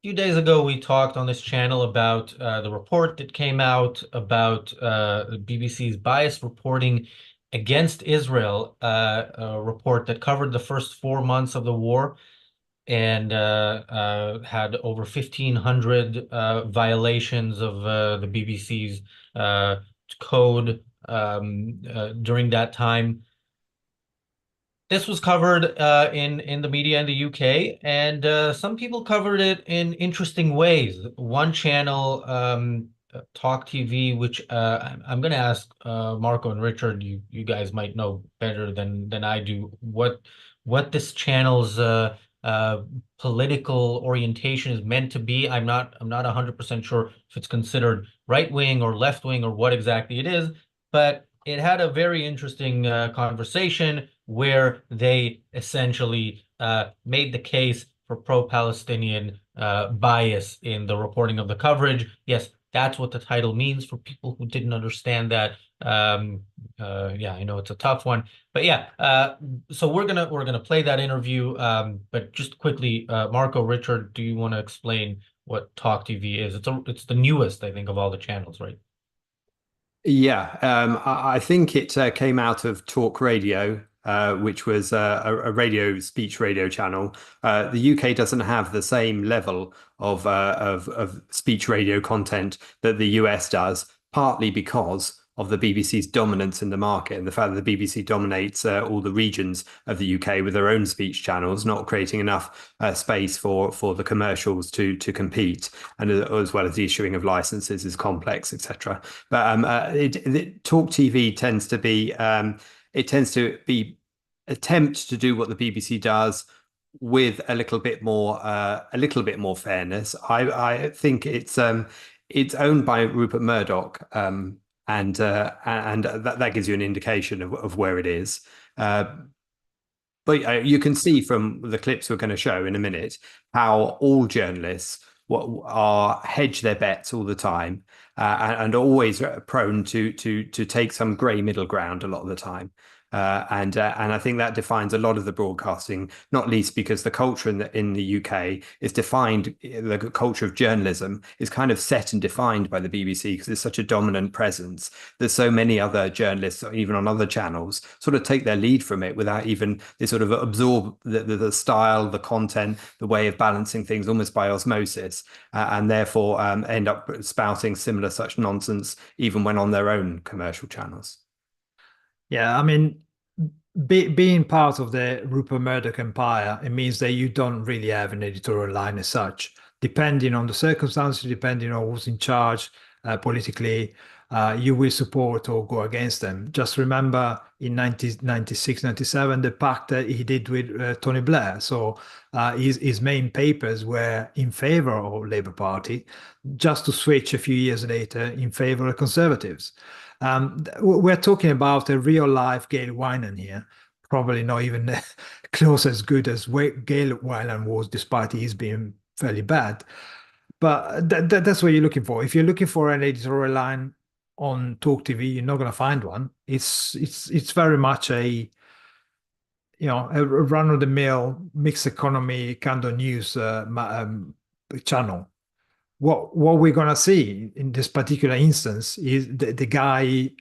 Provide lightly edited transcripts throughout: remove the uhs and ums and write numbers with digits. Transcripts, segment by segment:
few days ago, we talked on this channel about the report that came out about the BBC's biased reporting against Israel, a report that covered the first 4 months of the war and had over 1,500 violations of the BBC's code during that time. This was covered in the media in the UK, and some people covered it in interesting ways. One channel, Talk TV, which I'm going to ask Marco and Richard. You guys might know better than I do what this channel's political orientation is meant to be. I'm not 100% sure if it's considered right wing or left wing or what exactly it is, but it had a very interesting conversation where they essentially made the case for pro-Palestinian bias in the reporting of the coverage. Yes, that's what the title means for people who didn't understand that. Yeah, I know it's a tough one, but yeah. So we're gonna play that interview. But just quickly, Marco, Richard, do you want to explain what Talk TV is? It's the newest, I think, of all the channels, right? Yeah, I think it came out of Talk Radio, which was a radio speech radio channel. The UK doesn't have the same level of speech radio content that the US does, partly because of the BBC's dominance in the market and the fact that the BBC dominates all the regions of the UK with their own speech channels, not creating enough space for the commercials to compete, and as well as the issuing of licenses is complex, etc. But Talk TV tends to be attempt to do what the BBC does with a little bit more fairness. I think it's owned by Rupert Murdoch, and that gives you an indication of where it is. Uh, but you can see from the clips we're going to show in a minute how all journalists are hedge their bets all the time, and always prone to take some grey middle ground a lot of the time. And I think that defines a lot of the broadcasting, not least because the culture in the UK is defined, the culture of journalism is kind of set and defined by the BBC because it's such a dominant presence. There's so many other journalists, even on other channels, sort of take their lead from it without even they sort of absorb the style, the content, the way of balancing things almost by osmosis, and therefore end up spouting similar such nonsense even when on their own commercial channels. Yeah, I mean, being part of the Rupert Murdoch empire, it means that you don't really have an editorial line as such. Depending on the circumstances, depending on who's in charge politically, you will support or go against them. Just remember in 1996, 97, the pact that he did with Tony Blair. So his main papers were in favor of Labour Party, just to switch a few years later in favor of Conservatives. We're talking about a real life Gail Wyman here, probably not even close as good as Gail Wyman was, despite his being fairly bad. But that's what you're looking for. If you're looking for an editorial line on Talk TV, you're not going to find one. It's very much a a run-of-the-mill mixed economy kind of news channel. What we're gonna see in this particular instance is the guy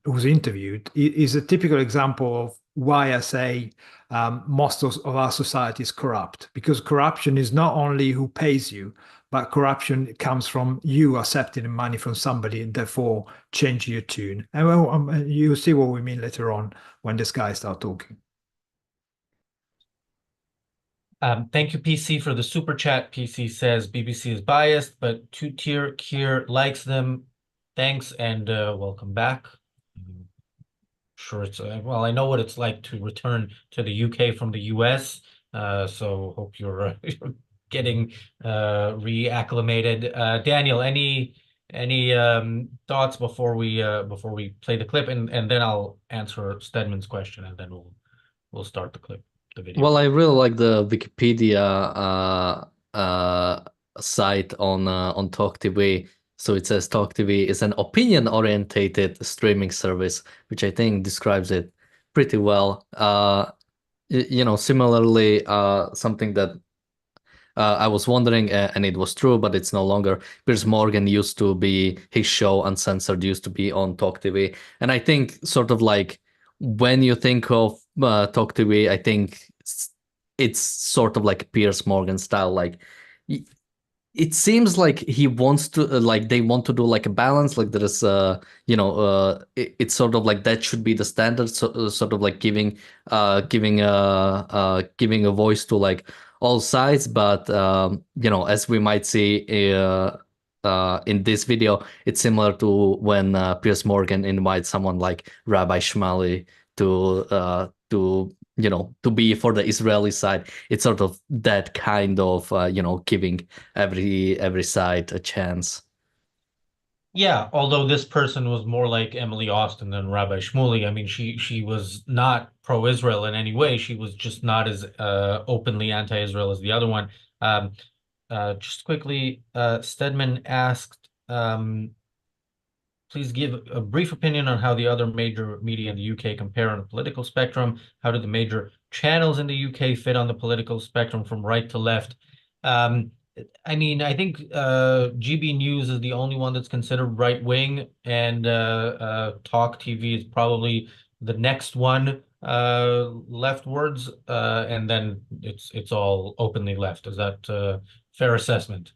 who's interviewed is a typical example of why I say most of our society is corrupt, because corruption is not only who pays you, but corruption comes from you accepting money from somebody and therefore changing your tune. And you'll see what we mean later on when this guy starts talking. Thank you, PC, for the super chat. PC says BBC is biased, but two-tier Kier likes them. Thanks and welcome back. Sure, it's well, I know what it's like to return to the UK from the US, so hope you're, you're getting reacclimated. Daniel, any thoughts before we play the clip, and then I'll answer Stedman's question, and then we'll start the clip. Well, I really like the Wikipedia site on Talk TV. So it says Talk TV is an opinion-orientated streaming service, which I think describes it pretty well. Similarly, something that I was wondering, and it was true, but it's no longer. Piers Morgan used to be, his show Uncensored used to be on Talk TV. And I think sort of like when you think of Talk TV, I think it's sort of like Piers Morgan style. Like it seems like he wants to, like they want to do like a balance. Like there is, it's sort of like that should be the standard. So, sort of like giving a voice to like all sides, but as we might see in this video, it's similar to when Piers Morgan invites someone like Rabbi Shmuley to be for the Israeli side. It's sort of that kind of giving every side a chance. Yeah, although this person was more like Emily Austin than Rabbi Shmuley. I mean, she was not pro-Israel in any way. She was just not as openly anti-Israel as the other one. Just quickly, Stedman asked, please give a brief opinion on how the other major media in the UK compare on a political spectrum. How do the major channels in the UK fit on the political spectrum from right to left? I mean, I think GB News is the only one that's considered right-wing, and Talk TV is probably the next one leftwards, and then it's all openly left. Is that fair assessment?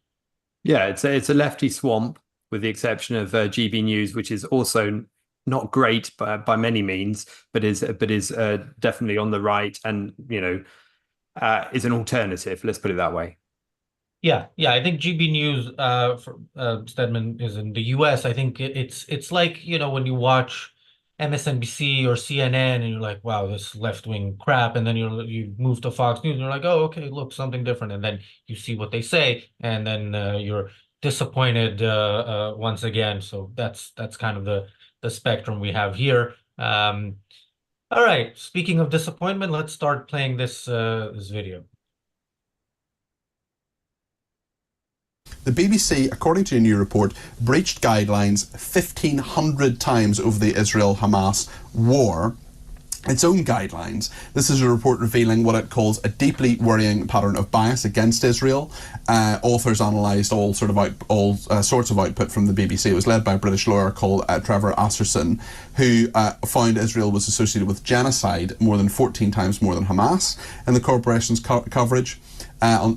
Yeah, it's a lefty swamp, with the exception of GB News, which is also not great by many means, but is definitely on the right, and is an alternative. Let's put it that way. Yeah, I think GB News for Stedman is in the US. I think it's like, when you watch MSNBC or CNN and you're like, wow, this left-wing crap, and then you move to Fox News and you're like, oh, okay, look, something different, and then you see what they say, and then you're disappointed once again. So that's kind of the spectrum we have here. All right, speaking of disappointment, let's start playing this video. The BBC, according to a new report, breached guidelines 1,500 times over the Israel-Hamas war. Its own guidelines. This is a report revealing what it calls a deeply worrying pattern of bias against Israel. Authors analysed all sorts of output from the BBC. It was led by a British lawyer called Trevor Asserson, who found Israel was associated with genocide more than 14 times more than Hamas in the corporation's coverage.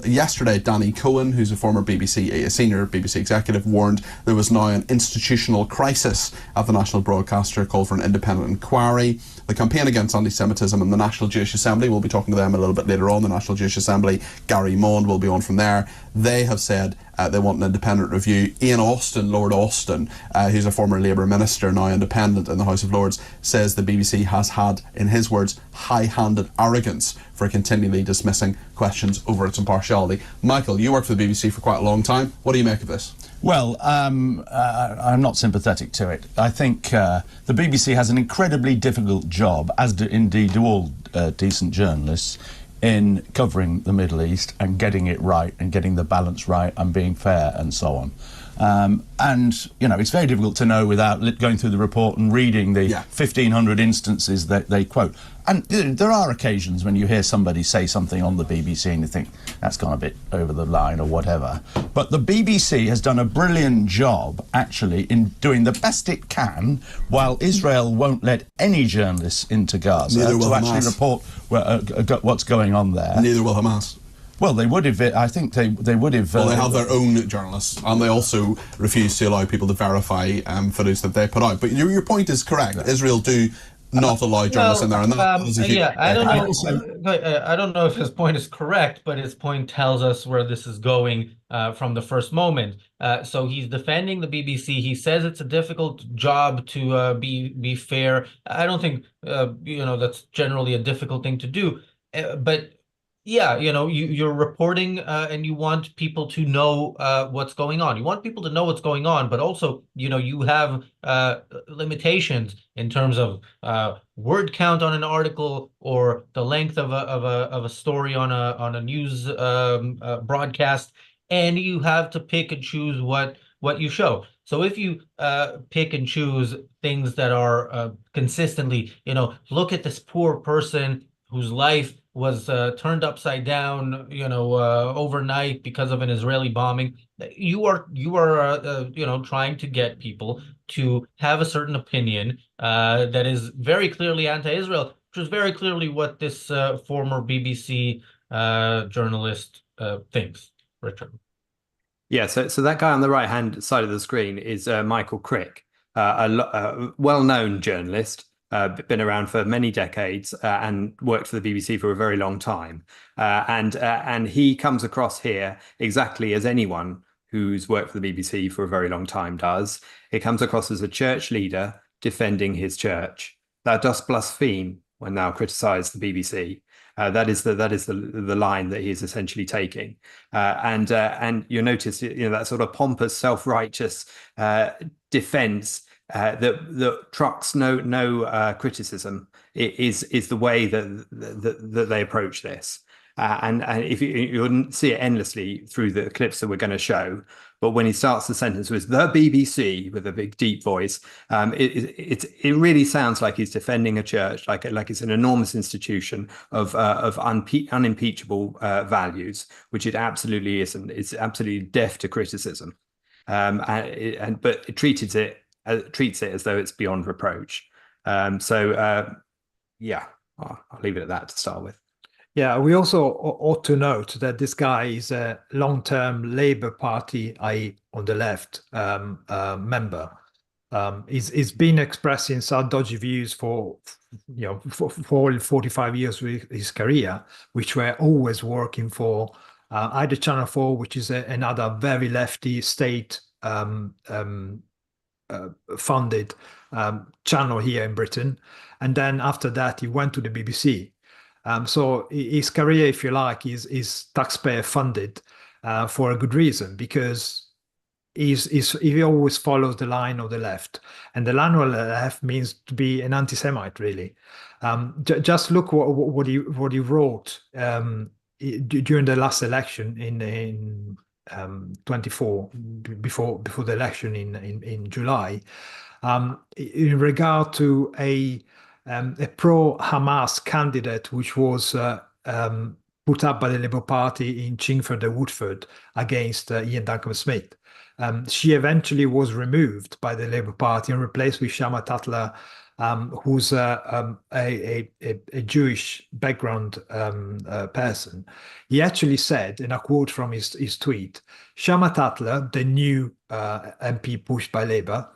Yesterday, Danny Cohen, who's a former senior BBC executive, warned there was now an institutional crisis at the national broadcaster, called for an independent inquiry. The Campaign Against Anti-Semitism and the National Jewish Assembly, we'll be talking to them a little bit later on, the National Jewish Assembly, Gary Mond will be on from there. They have said they want an independent review. Ian Austin, Lord Austin, who's a former Labour minister, now independent in the House of Lords, says the BBC has had, in his words, high-handed arrogance for continually dismissing questions over its impartiality. Michael, you worked for the BBC for quite a long time. What do you make of this? Well, I'm not sympathetic to it. I think the BBC has an incredibly difficult job, as indeed do all decent journalists, in covering the Middle East and getting it right and getting the balance right and being fair and so on. And, it's very difficult to know without going through the report and reading the 1,500 instances that they quote. And there are occasions when you hear somebody say something on the BBC and you think, that's gone a bit over the line or whatever. But the BBC has done a brilliant job, actually, in doing the best it can, while Israel won't let any journalists into Gaza to actually report what's going on there. Neither will Hamas. Well, they would have. I think they would have. Well, they have their own journalists, and they also refuse to allow people to verify footage that they put out. But your point is correct. Israel do not allow journalists in there, and that is a huge. Yeah, I don't know if his point is correct, but his point tells us where this is going from the first moment. So he's defending the BBC. He says it's a difficult job to be fair. I don't think that's generally a difficult thing to do, but. Yeah, you're reporting and you want people to know what's going on. You want people to know what's going on, but also, you have limitations in terms of word count on an article or the length of a story on a news broadcast, and you have to pick and choose what you show. So if you pick and choose things that are consistently, look at this poor person whose life was turned upside down, overnight because of an Israeli bombing. You are trying to get people to have a certain opinion that is very clearly anti-Israel, which is very clearly what this former BBC journalist thinks. Richard. Yeah, so that guy on the right-hand side of the screen is Michael Crick, a well-known journalist, been around for many decades and worked for the BBC for a very long time. And he comes across here exactly as anyone who's worked for the BBC for a very long time does. He comes across as a church leader defending his church. Thou dost blaspheme when thou criticise the BBC. That is the line that he is essentially taking, and you notice that sort of pompous, self-righteous defense that trucks no criticism is the way that they approach this. And if you wouldn't see it endlessly through the clips that we're going to show, but when he starts the sentence with the BBC with a big deep voice, it really sounds like he's defending a church, like it's an enormous institution of unimpeachable values, which it absolutely isn't. It's absolutely deaf to criticism, but it treats it as though it's beyond reproach. Yeah, I'll leave it at that to start with. Yeah, we also ought to note that this guy is a long-term Labour Party, i.e. on the left, member. He's been expressing some dodgy views for 45 years with his career, which were always working for either Channel 4, which is another very lefty state funded channel here in Britain. And then after that, he went to the BBC. So his career, if you like, is taxpayer funded for a good reason, because he always follows the line of the left, and the line of the left means to be an anti-Semite, really. Just look what he wrote during the last election in 24, before the election in July, in regard to a pro-Hamas candidate, which was put up by the Labour Party in Chingford and Woodford against Ian Duncan-Smith. She eventually was removed by the Labour Party and replaced with Shama Tatler, who's a Jewish background person. He actually said, and I quote from his tweet, "Shama Tatler, the new MP pushed by Labour,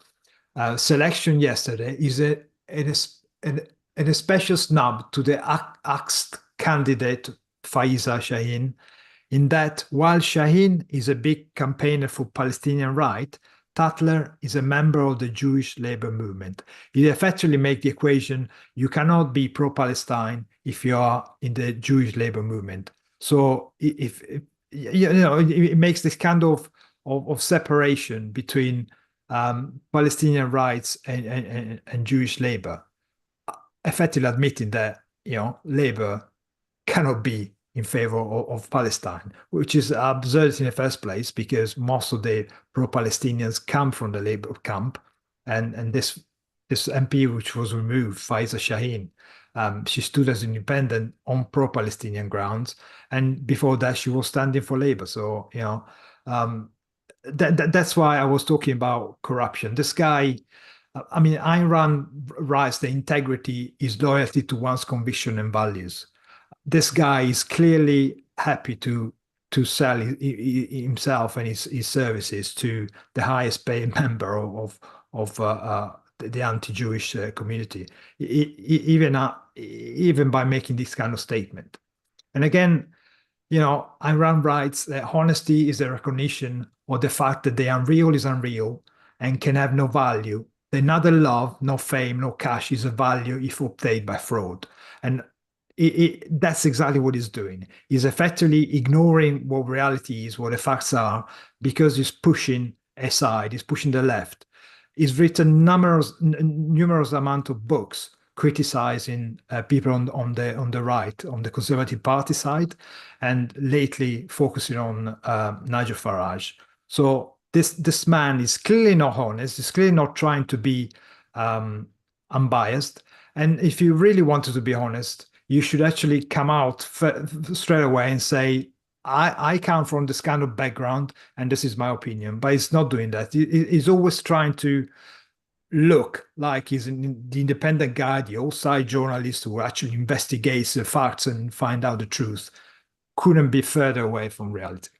selection yesterday is a special snub to the axed candidate Faiza Shaheen, in that while Shaheen is a big campaigner for Palestinian rights, Tatler is a member of the Jewish labor movement. It effectively makes the equation, you cannot be pro-Palestine if you are in the Jewish labor movement." So it makes this kind of separation between Palestinian rights and Jewish labor, effectively admitting that labor cannot be in favor of Palestine, which is absurd in the first place, because most of the pro-Palestinians come from the labor camp, and this MP which was removed, Faiza Shaheen, she stood as independent on pro-Palestinian grounds, and before that she was standing for labor. So that's why I was talking about corruption. This guy, I mean, Ayn Rand writes that integrity is loyalty to one's conviction and values. This guy is clearly happy to sell himself and his services to the highest paid member of the anti-Jewish community, even by making this kind of statement. And again, Ayn Rand writes that honesty is a recognition of the fact that the unreal is unreal and can have no value. That neither love, no fame, no cash is a value if obtained by fraud. And that's exactly what he's doing. He's effectively ignoring what reality is, what the facts are, because he's pushing aside, he's pushing the left. He's written numerous amount of books criticizing people on the right, on the Conservative Party side, and lately focusing on Nigel Farage. So this man is clearly not honest. He's clearly not trying to be unbiased. And if you really wanted to be honest, you should actually come out straight away and say, I come from this kind of background and this is my opinion. But he's not doing that. He's always trying to look like he's the independent guy, the outside journalist who actually investigates the facts and find out the truth. Couldn't be further away from reality.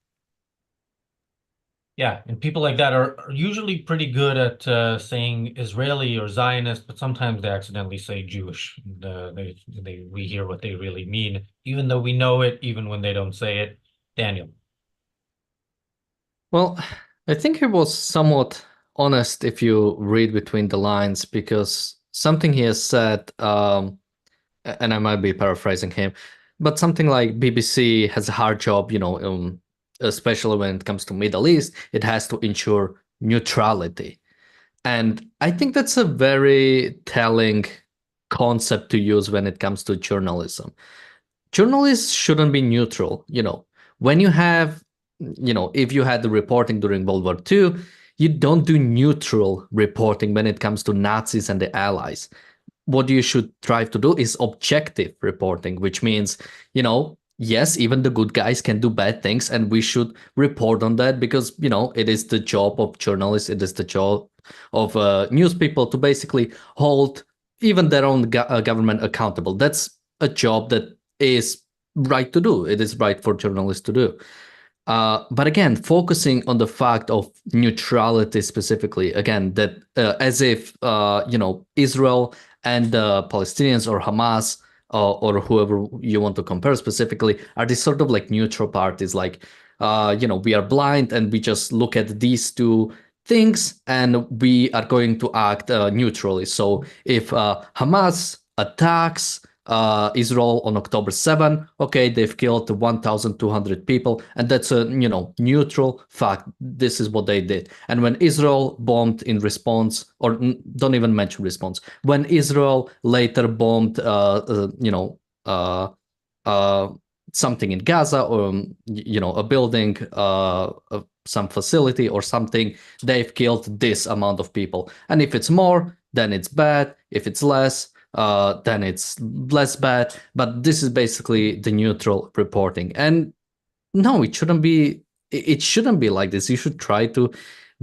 Yeah, and people like that are usually pretty good at saying Israeli or Zionist, but sometimes they accidentally say Jewish. We hear what they really mean, even though we know it, even when they don't say it. Daniel. Well, I think he was somewhat honest if you read between the lines, because something he has said, and I might be paraphrasing him, but something like BBC has a hard job, especially when it comes to Middle East, it has to ensure neutrality. And I think that's a very telling concept to use when it comes to journalism. Journalists shouldn't be neutral. When you have, if you had the reporting during World War II, you don't do neutral reporting when it comes to Nazis and the Allies. What you should try to do is objective reporting, which means, yes, even the good guys can do bad things, and we should report on that because, it is the job of journalists, it is the job of news people to basically hold even their own government accountable. That's a job that is right to do. It is right for journalists to do. But again, focusing on the fact of neutrality specifically, again, that as if, Israel and the Palestinians or Hamas or whoever you want to compare specifically are these sort of like neutral parties, like, we are blind and we just look at these two things and we are going to act neutrally. So if Hamas attacks Israel on October 7, okay, they've killed 1,200 people, and that's a neutral fact. This is what they did. And when Israel bombed in response, or don't even mention response, when Israel later bombed, something in Gaza or a building, some facility or something, they've killed this amount of people. And if it's more, then it's bad. If it's less, then it's less bad. But this is basically the neutral reporting. And no, it shouldn't be. It shouldn't be like this. You should try to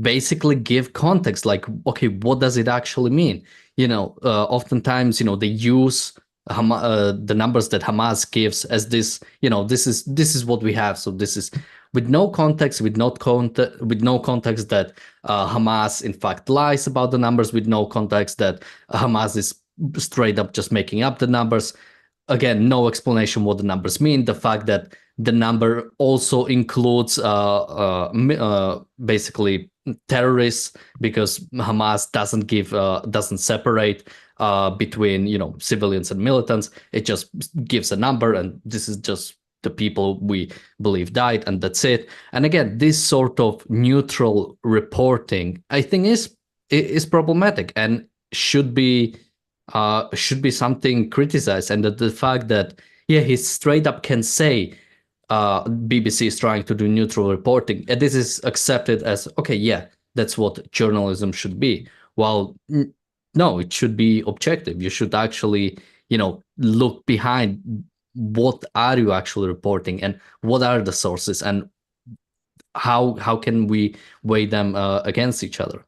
basically give context. Like, okay, what does it actually mean? Oftentimes, they use the numbers that Hamas gives as this. This is what we have. So this is with no context, with no context that Hamas in fact lies about the numbers, with no context that Hamas is straight up just making up the numbers. Again, no explanation what the numbers mean. The fact that the number also includes basically terrorists, because Hamas doesn't separate between civilians and militants. It just gives a number, and this is just the people we believe died, and that's it. And again, this sort of neutral reporting, I think, is problematic and should be something criticized. And the fact that he straight up can say BBC is trying to do neutral reporting, and this is accepted as okay, yeah, that's what journalism should be. Well, no, it should be objective. You should actually look behind what are you actually reporting and what are the sources and how can we weigh them against each other.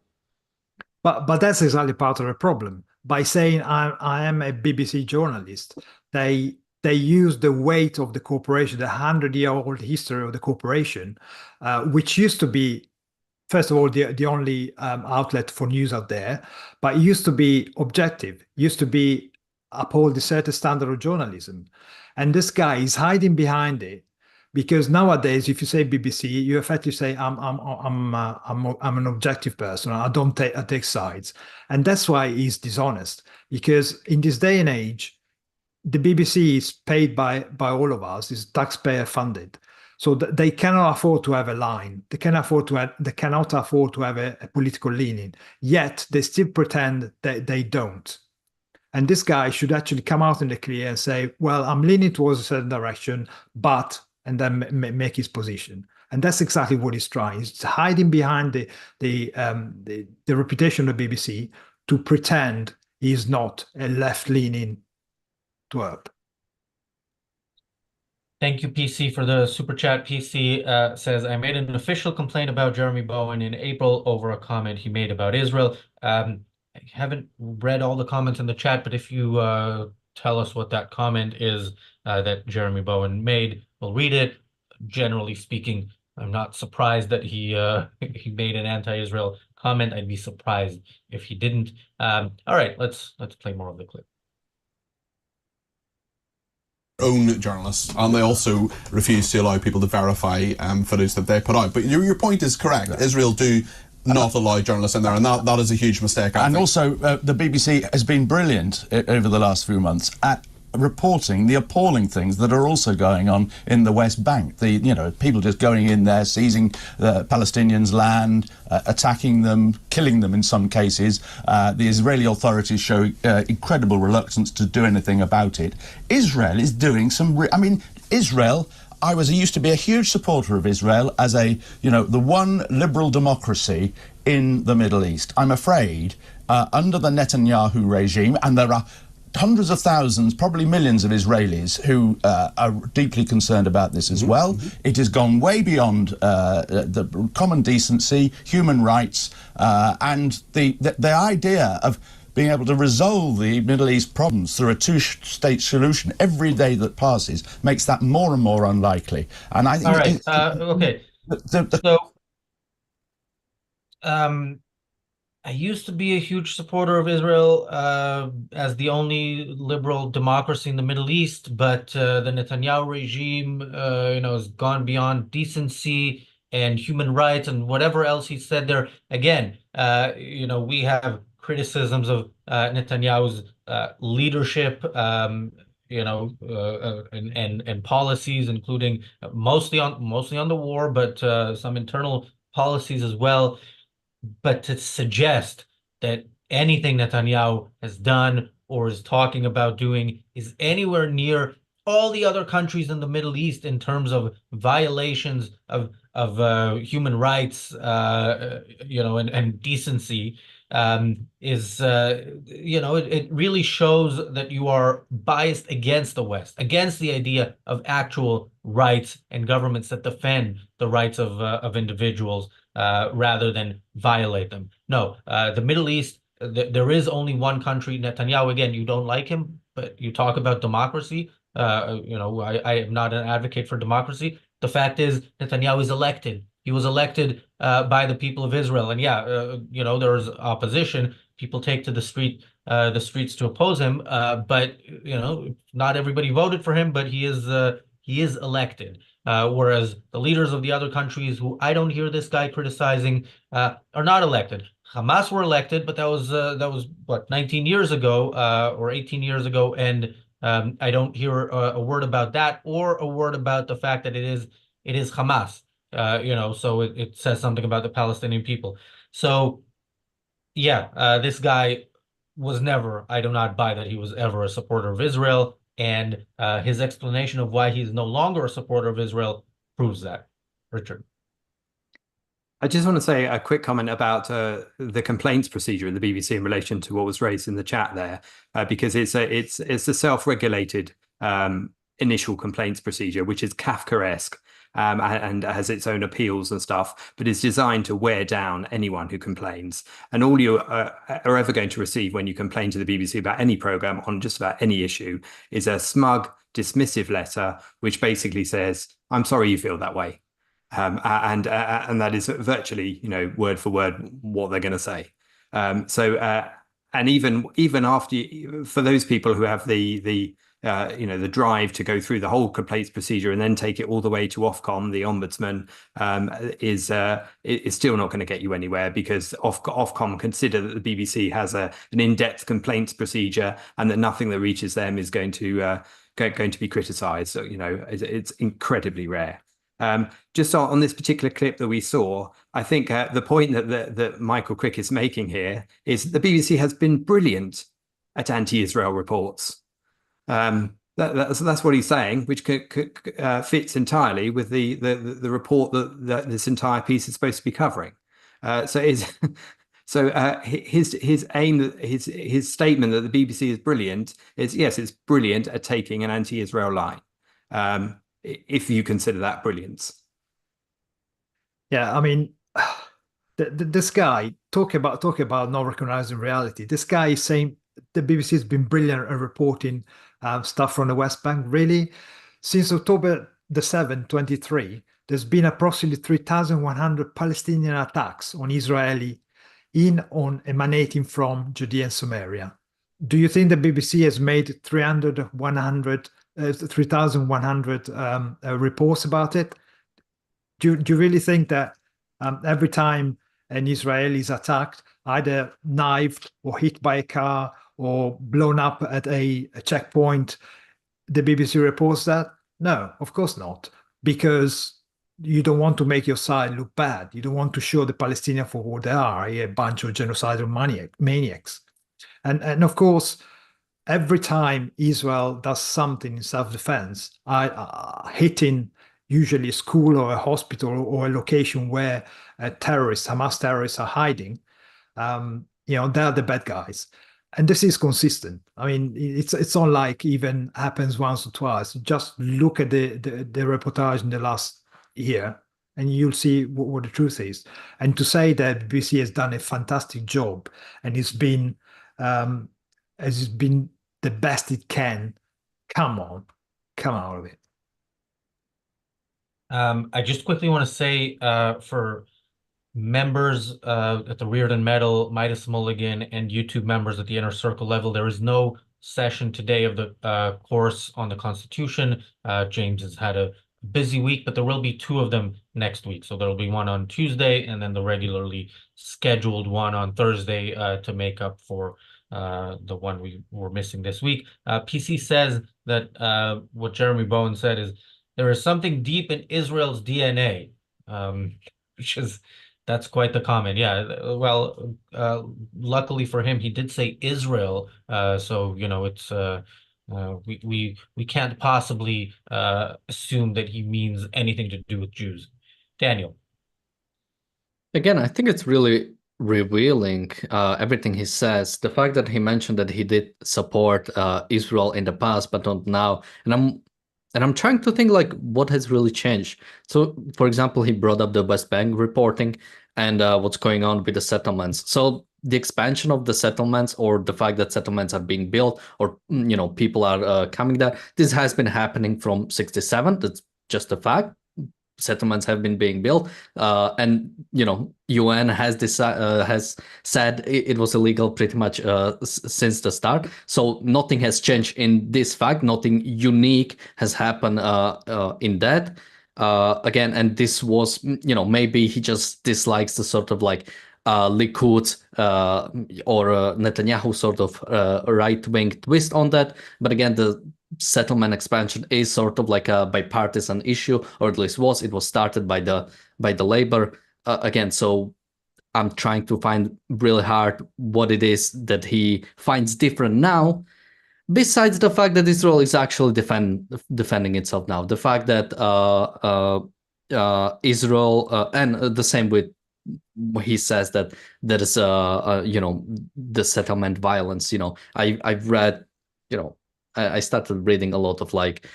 But that's exactly part of the problem. By saying I am a BBC journalist, they use the weight of the corporation, the 100-year-old history of the corporation, which used to be, first of all, the only outlet for news out there, but it used to be objective, used to be uphold a certain standard of journalism. And this guy is hiding behind it, because nowadays, if you say BBC, you effectively say I'm an objective person. I take sides, and that's why he's dishonest. Because in this day and age, the BBC is paid by all of us, is taxpayer funded, so they cannot afford to have a line. They cannot afford to have a political leaning. Yet they still pretend that they don't. And this guy should actually come out in the clear and say, well, I'm leaning towards a certain direction, but, and then make his position. And that's exactly what he's trying. He's hiding behind the reputation of the BBC to pretend he's not a left-leaning twerp. Thank you, PC, for the super chat. PC says, I made an official complaint about Jeremy Bowen in April over a comment he made about Israel. I haven't read all the comments in the chat, but if you tell us what that comment is that Jeremy Bowen made, we'll read it. Generally speaking, I'm not surprised that he he made an anti-Israel comment. I'd be surprised if he didn't. All right, let's play more of the clip. Own journalists, and they also refuse to allow people to verify footage that they put out. But your point is correct. Israel do not allow journalists in there, and that is a huge mistake. I think. Also, the BBC has been brilliant over the last few months at reporting the appalling things that are also going on in the West Bank. People just going in there, seizing the Palestinians' land, attacking them, killing them in some cases. The Israeli authorities show incredible reluctance to do anything about it. Israel is doing some... Israel... I used to be a huge supporter of Israel as the one liberal democracy in the Middle East. I'm afraid under the Netanyahu regime, and there are hundreds of thousands, probably millions of Israelis who are deeply concerned about this as well. It has gone way beyond the common decency, human rights, and the idea of being able to resolve the Middle East problems through a two-state solution every day that passes makes that more and more unlikely. And I think... All right, okay. I used to be a huge supporter of Israel as the only liberal democracy in the Middle East, but the Netanyahu regime, has gone beyond decency and human rights and whatever else he said there. Again, we have criticisms of Netanyahu's leadership, and policies, including mostly on the war, but some internal policies as well. But to suggest that anything Netanyahu has done or is talking about doing is anywhere near all the other countries in the Middle East in terms of violations of human rights, and decency, it really shows that you are biased against the West, against the idea of actual rights and governments that defend the rights of individuals rather than violate them. No, the Middle East, there is only one country. Netanyahu, again, you don't like him, but you talk about democracy. I am not an advocate for democracy. The fact is, Netanyahu is elected. He was elected by the people of Israel, and there was opposition. People take to the streets to oppose him. But not everybody voted for him. But he is elected. Whereas the leaders of the other countries, who I don't hear this guy criticizing, are not elected. Hamas were elected, but that was what, 19 years ago or 18 years ago, and I don't hear a word about that or a word about the fact that it is Hamas. So it says something about the Palestinian people. So this guy was never, I do not buy that he was ever a supporter of Israel, and his explanation of why he's no longer a supporter of Israel proves that. Richard. I just want to say a quick comment about the complaints procedure in the BBC in relation to what was raised in the chat there, because it's a self-regulated initial complaints procedure, which is Kafkaesque. And has its own appeals and stuff, but is designed to wear down anyone who complains. And all you are ever going to receive when you complain to the BBC about any programme on just about any issue is a smug, dismissive letter, which basically says, "I'm sorry you feel that way," and that is virtually, word for word what they're going to say. And even after, for those people who have the drive to go through the whole complaints procedure and then take it all the way to Ofcom, the ombudsman, is still not going to get you anywhere, because Ofcom consider that the BBC has an in-depth complaints procedure and that nothing that reaches them is going to be criticised. So it's incredibly rare. Just on this particular clip that we saw, I think the point that Michael Crick is making here is the BBC has been brilliant at anti-Israel reports. That's what he's saying, which fits entirely with the report that this entire piece is supposed to be covering. His aim, his statement that the BBC is brilliant is, yes, it's brilliant at taking an anti-Israel line. if you consider that brilliance. Yeah, I mean, this guy talk about not recognizing reality. This guy is saying the BBC has been brilliant at reporting stuff from the West Bank. Really, since October the 7th, 23, there's been approximately 3,100 Palestinian attacks on Israeli emanating from Judea and Samaria. Do you think the BBC has made 3,100 reports about it? Do you really think that every time an Israeli is attacked, either knifed or hit by a car or blown up at a checkpoint, the BBC reports that? No, of course not, because you don't want to make your side look bad. You don't want to show the Palestinians for what they are, a bunch of genocidal maniacs. And of course, every time Israel does something in self-defense, hitting usually a school or a hospital or a location where Hamas terrorists are hiding, they're the bad guys. And this is consistent. I mean, it's not like even happens once or twice. Just look at the reportage in the last year and you'll see what the truth is. And to say that BBC has done a fantastic job and it's been the best it can, come out of it. I just quickly want to say for members at the Reardon Medal, Midas Mulligan, and YouTube members at the Inner Circle level, there is no session today of the course on the Constitution. James has had a busy week, but there will be 2 of them next week. So there will be one on Tuesday and then the regularly scheduled one on Thursday to make up for the one we were missing this week. PC says that what Jeremy Bowen said is, there is something deep in Israel's DNA, that's quite the comment. Yeah, well, luckily for him, he did say Israel, so it's we can't possibly assume that he means anything to do with Jews. Daniel. Again, I think it's really revealing everything he says. The fact that he mentioned that he did support Israel in the past, but not now, and I'm trying to think like what has really changed. So, for example, he brought up the West Bank reporting and what's going on with the settlements. So the expansion of the settlements, or the fact that settlements are being built, or people are coming there, this has been happening from 67. That's just a fact. Settlements have been being built, and UN has said it was illegal pretty much since the start. So nothing has changed in this fact. Nothing unique has happened in that. Again, and this was maybe he just dislikes the sort of like Likud or Netanyahu sort of right-wing twist on that. But again, the settlement expansion is sort of like a bipartisan issue, or at least was. It was started by the labor again. So I'm trying to find really hard what it is that he finds different now, besides the fact that Israel is actually defending itself now. The fact that Israel and the same with he says that there is the settlement violence. I've read I started reading a lot of like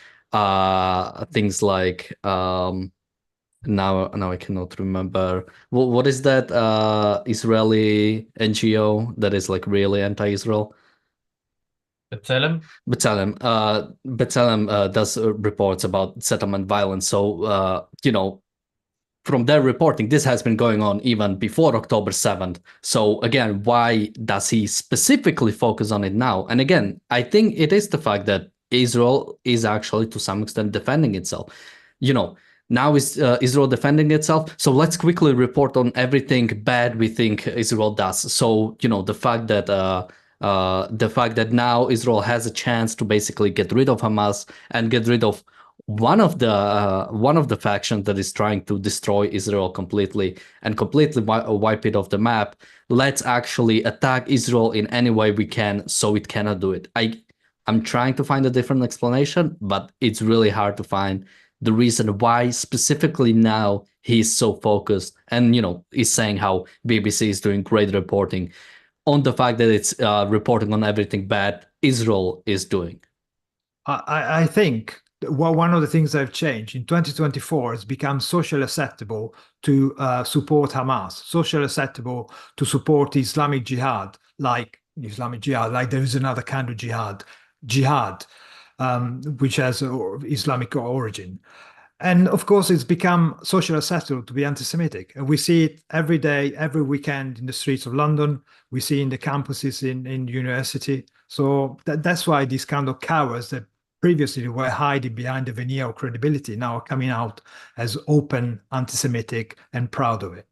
things like now I cannot remember what is that Israeli NGO that is like really anti-Israel. B'Tselem does reports about settlement violence. So from their reporting, this has been going on even before October 7th. So again, why does he specifically focus on it now? And again, I think it is the fact that Israel is actually to some extent defending itself. Now is Israel defending itself. So let's quickly report on everything bad we think Israel does. So, the fact that now Israel has a chance to basically get rid of Hamas and get rid of one of the factions that is trying to destroy Israel completely and completely wipe it off the map. Let's actually attack Israel in any way we can so it cannot do it. I'm trying to find a different explanation, but it's really hard to find the reason why specifically now he's so focused and is saying how BBC is doing great reporting on the fact that it's reporting on everything bad Israel is doing. I think one of the things that have changed in 2024 it's become socially acceptable to support Hamas, socially acceptable to support Islamic Jihad, like there is another kind of jihad, which has Islamic origin. And of course, it's become socially acceptable to be anti-Semitic. And we see it every day, every weekend in the streets of London. We see in the campuses in university. So that's why these kind of cowards that previously were hiding behind the veneer of credibility now are coming out as open anti-Semitic and proud of it.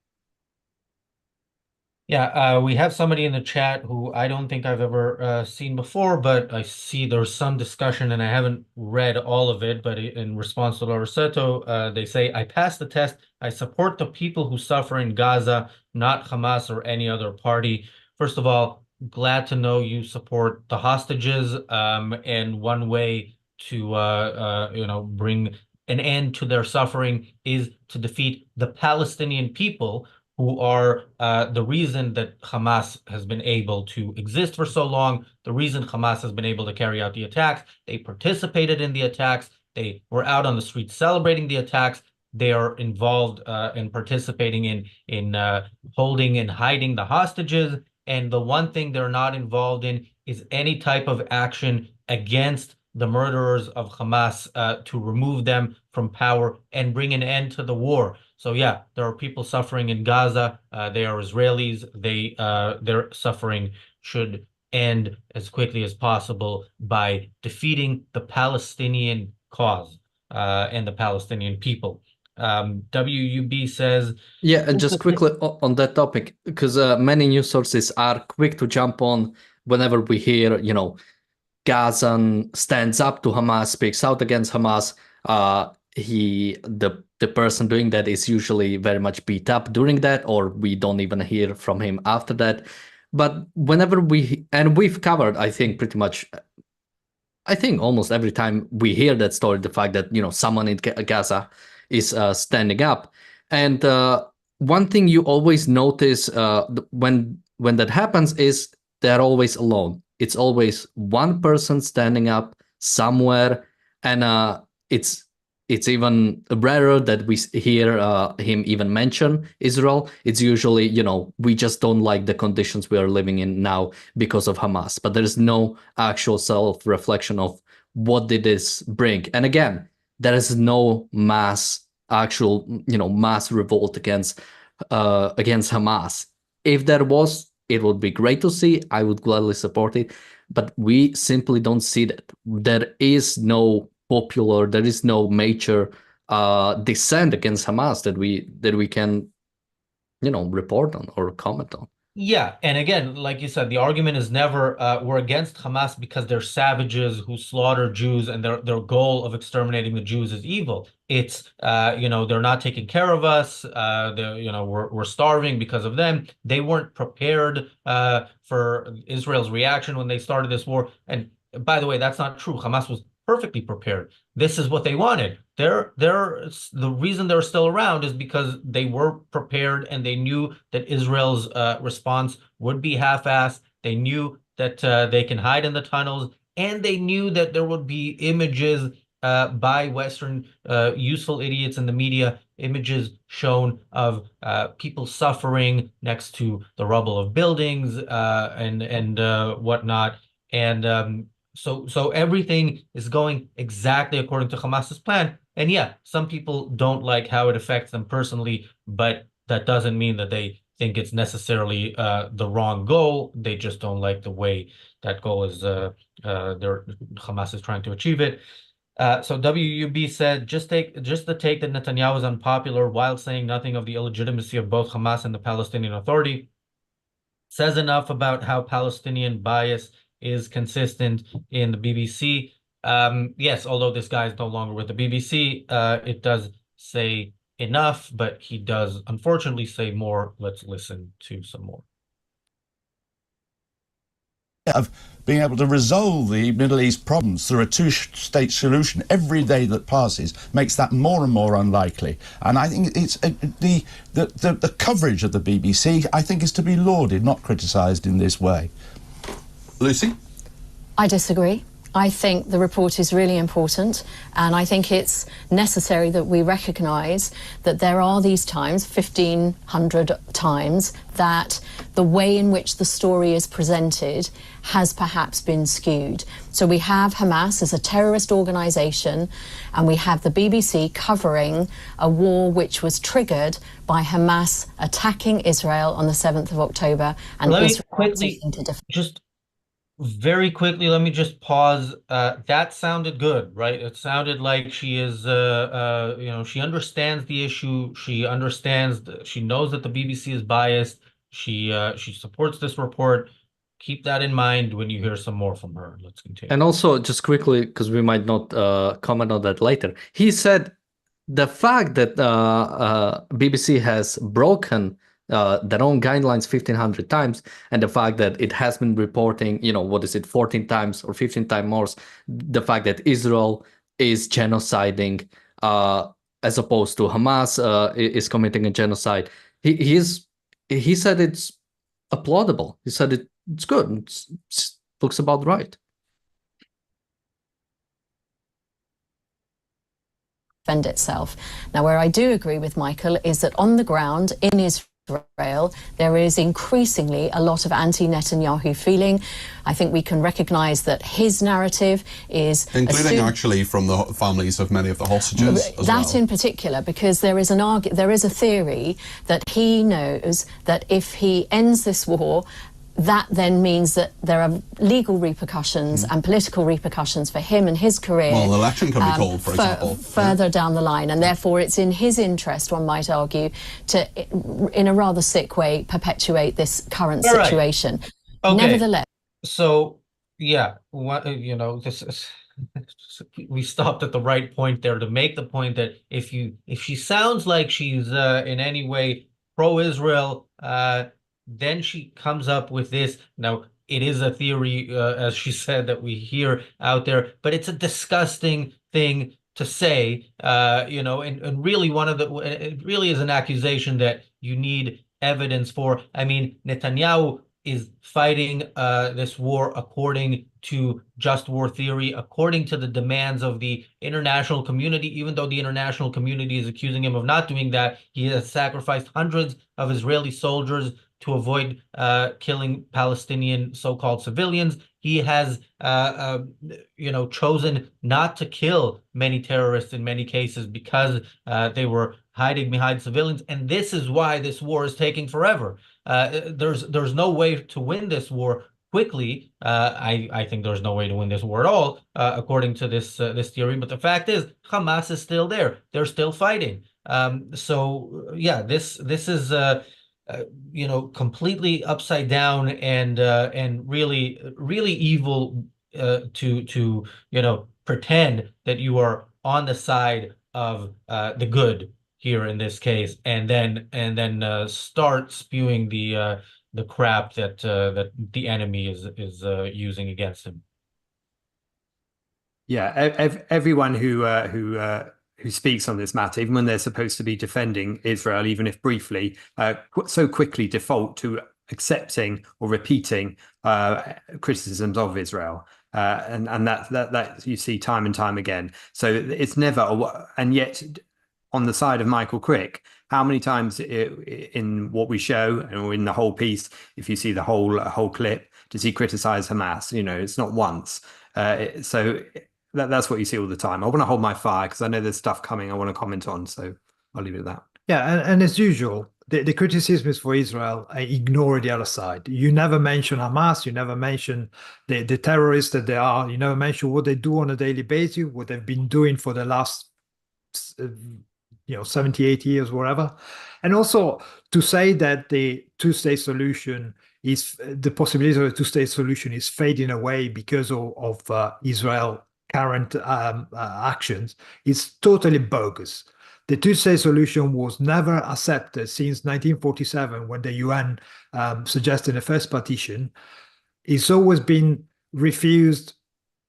Yeah, we have somebody in the chat who I don't think I've ever seen before, but I see there's some discussion and I haven't read all of it, but in response to Loresetto, they say, I passed the test. I support the people who suffer in Gaza, not Hamas or any other party. First of all, glad to know you support the hostages, and one way to bring an end to their suffering is to defeat the Palestinian people, who are the reason that Hamas has been able to exist for so long, the reason Hamas has been able to carry out the attacks. They participated in the attacks. They were out on the streets celebrating the attacks. They are involved in participating in holding and hiding the hostages. And the one thing they're not involved in is any type of action against the murderers of Hamas to remove them from power and bring an end to the war. So yeah, there are people suffering in Gaza. They are Israelis. Their suffering should end as quickly as possible by defeating the Palestinian cause and the Palestinian people. WUB says, yeah, just quickly on that topic, because many news sources are quick to jump on whenever we hear, Gazan stands up to Hamas, speaks out against Hamas. The person doing that is usually very much beat up during that, or we don't even hear from him after that. But whenever we've covered, I think almost every time we hear that story, the fact that someone in Gaza is standing up. And one thing you always notice when that happens is they're always alone. It's always one person standing up somewhere, and it's even rarer that we hear him even mention Israel. It's usually, we just don't like the conditions we are living in now because of Hamas. But there is no actual self-reflection of what did this bring. And again, there is no mass revolt against Hamas. If there was, it would be great to see. I would gladly support it. But we simply don't see that. There is no major dissent against Hamas that we can report on or comment on. Yeah, and again, like you said, the argument is never we're against Hamas because they're savages who slaughter Jews and their goal of exterminating the Jews is evil. It's they're not taking care of us. We're starving because of them. They weren't prepared for Israel's reaction when they started this war. And by the way, that's not true. Hamas was perfectly prepared. This is what they wanted. The reason they're still around is because they were prepared and they knew that Israel's response would be half-assed. They knew that they can hide in the tunnels, and they knew that there would be images by Western useful idiots in the media, images shown of people suffering next to the rubble of buildings and whatnot. And so everything is going exactly according to Hamas's plan. And yeah, some people don't like how it affects them personally, but that doesn't mean that they think it's necessarily the wrong goal. They just don't like the way that goal is Hamas is trying to achieve it. So WUB said, just the take that Netanyahu is unpopular while saying nothing of the illegitimacy of both Hamas and the Palestinian Authority says enough about how Palestinian bias is consistent in the BBC. Yes, although this guy is no longer with the BBC, it does say enough, but he does unfortunately say more. Let's listen to some more. Of being able to resolve the Middle East problems through a two-state solution every day that passes makes that more and more unlikely. And I think it's the coverage of the BBC, I think, is to be lauded, not criticised in this way. Lucy? I disagree. I think the report is really important, and I think it's necessary that we recognise that there are these times, 1,500 times, that the way in which the story is presented has perhaps been skewed. So we have Hamas as a terrorist organisation, and we have the BBC covering a war which was triggered by Hamas attacking Israel on the 7th of October, and Let me Israel quickly seeking to defend. just very quickly, let me just pause. That sounded good, right? It sounded like she is, you know, she understands the issue. She understands, she knows that the BBC is biased. She supports this report. Keep that in mind when you hear some more from her. Let's continue. And also, just quickly, because we might not comment on that later, he said the fact that BBC has broken their own guidelines 1,500 times, and the fact that it has been reporting, you know, what is it, 14 times or 15 times more, the fact that Israel is genociding as opposed to Hamas is committing a genocide. He said it's applaudable. He said it's good. It looks about right. Defend itself. Now, where I do agree with Michael is that on the ground in Israel, there is increasingly a lot of anti-Netanyahu feeling. I think we can recognise that his narrative is... Including actually from the families of many of the hostages as that well. in particular, because there is a theory that he knows that if he ends this war, that then means that there are legal repercussions and political repercussions for him and his career. Well, an election can be called, for example. Further down the line, and therefore it's in his interest, one might argue, to, in a rather sick way, perpetuate this current situation. Okay. Nevertheless. So, yeah, you know, this is... we stopped at the right point there to make the point that if she sounds like she's in any way pro-Israel, then she comes up with this. Now, it is a theory, as she said, that we hear out there, but it's a disgusting thing to say, you know, and really it really is an accusation that you need evidence for. I mean, Netanyahu is fighting this war according to just war theory, according to the demands of the international community. Even though the international community is accusing him of not doing that, he has sacrificed hundreds of Israeli soldiers to avoid killing Palestinian so-called civilians. He has, you know, chosen not to kill many terrorists in many cases because they were hiding behind civilians. And this is why this war is taking forever. There's no way to win this war quickly. I think there's no way to win this war at all, according to this theory. But the fact is, Hamas is still there. They're still fighting. So yeah, this is you know, completely upside down and really evil to you know, pretend that you are on the side of the good here in this case, and then start spewing the crap that that the enemy is using against him. Yeah, everyone who speaks on this matter, even when they're supposed to be defending Israel, even if briefly, so quickly default to accepting or repeating criticisms of Israel, and that you see time and time again. So it's never, and yet on the side of Michael Crick, how many times in what we show and in the whole piece, if you see the whole clip, does he criticize Hamas? You know, it's not once. So. That's what you see all the time. I want to hold my fire because I know there's stuff coming I want to comment on, so I'll leave it at that. Yeah, and as usual, the criticism is for Israel. I ignore the other side. You never mention Hamas. You never mention the terrorists that they are. You never mention what they do on a daily basis, what they've been doing for the last 70, 80 years, whatever. And also to say that the two-state solution is the possibility of a two-state solution is fading away because of Israel current actions is totally bogus. The two-state solution was never accepted since 1947 when the UN suggested the first partition. It's always been refused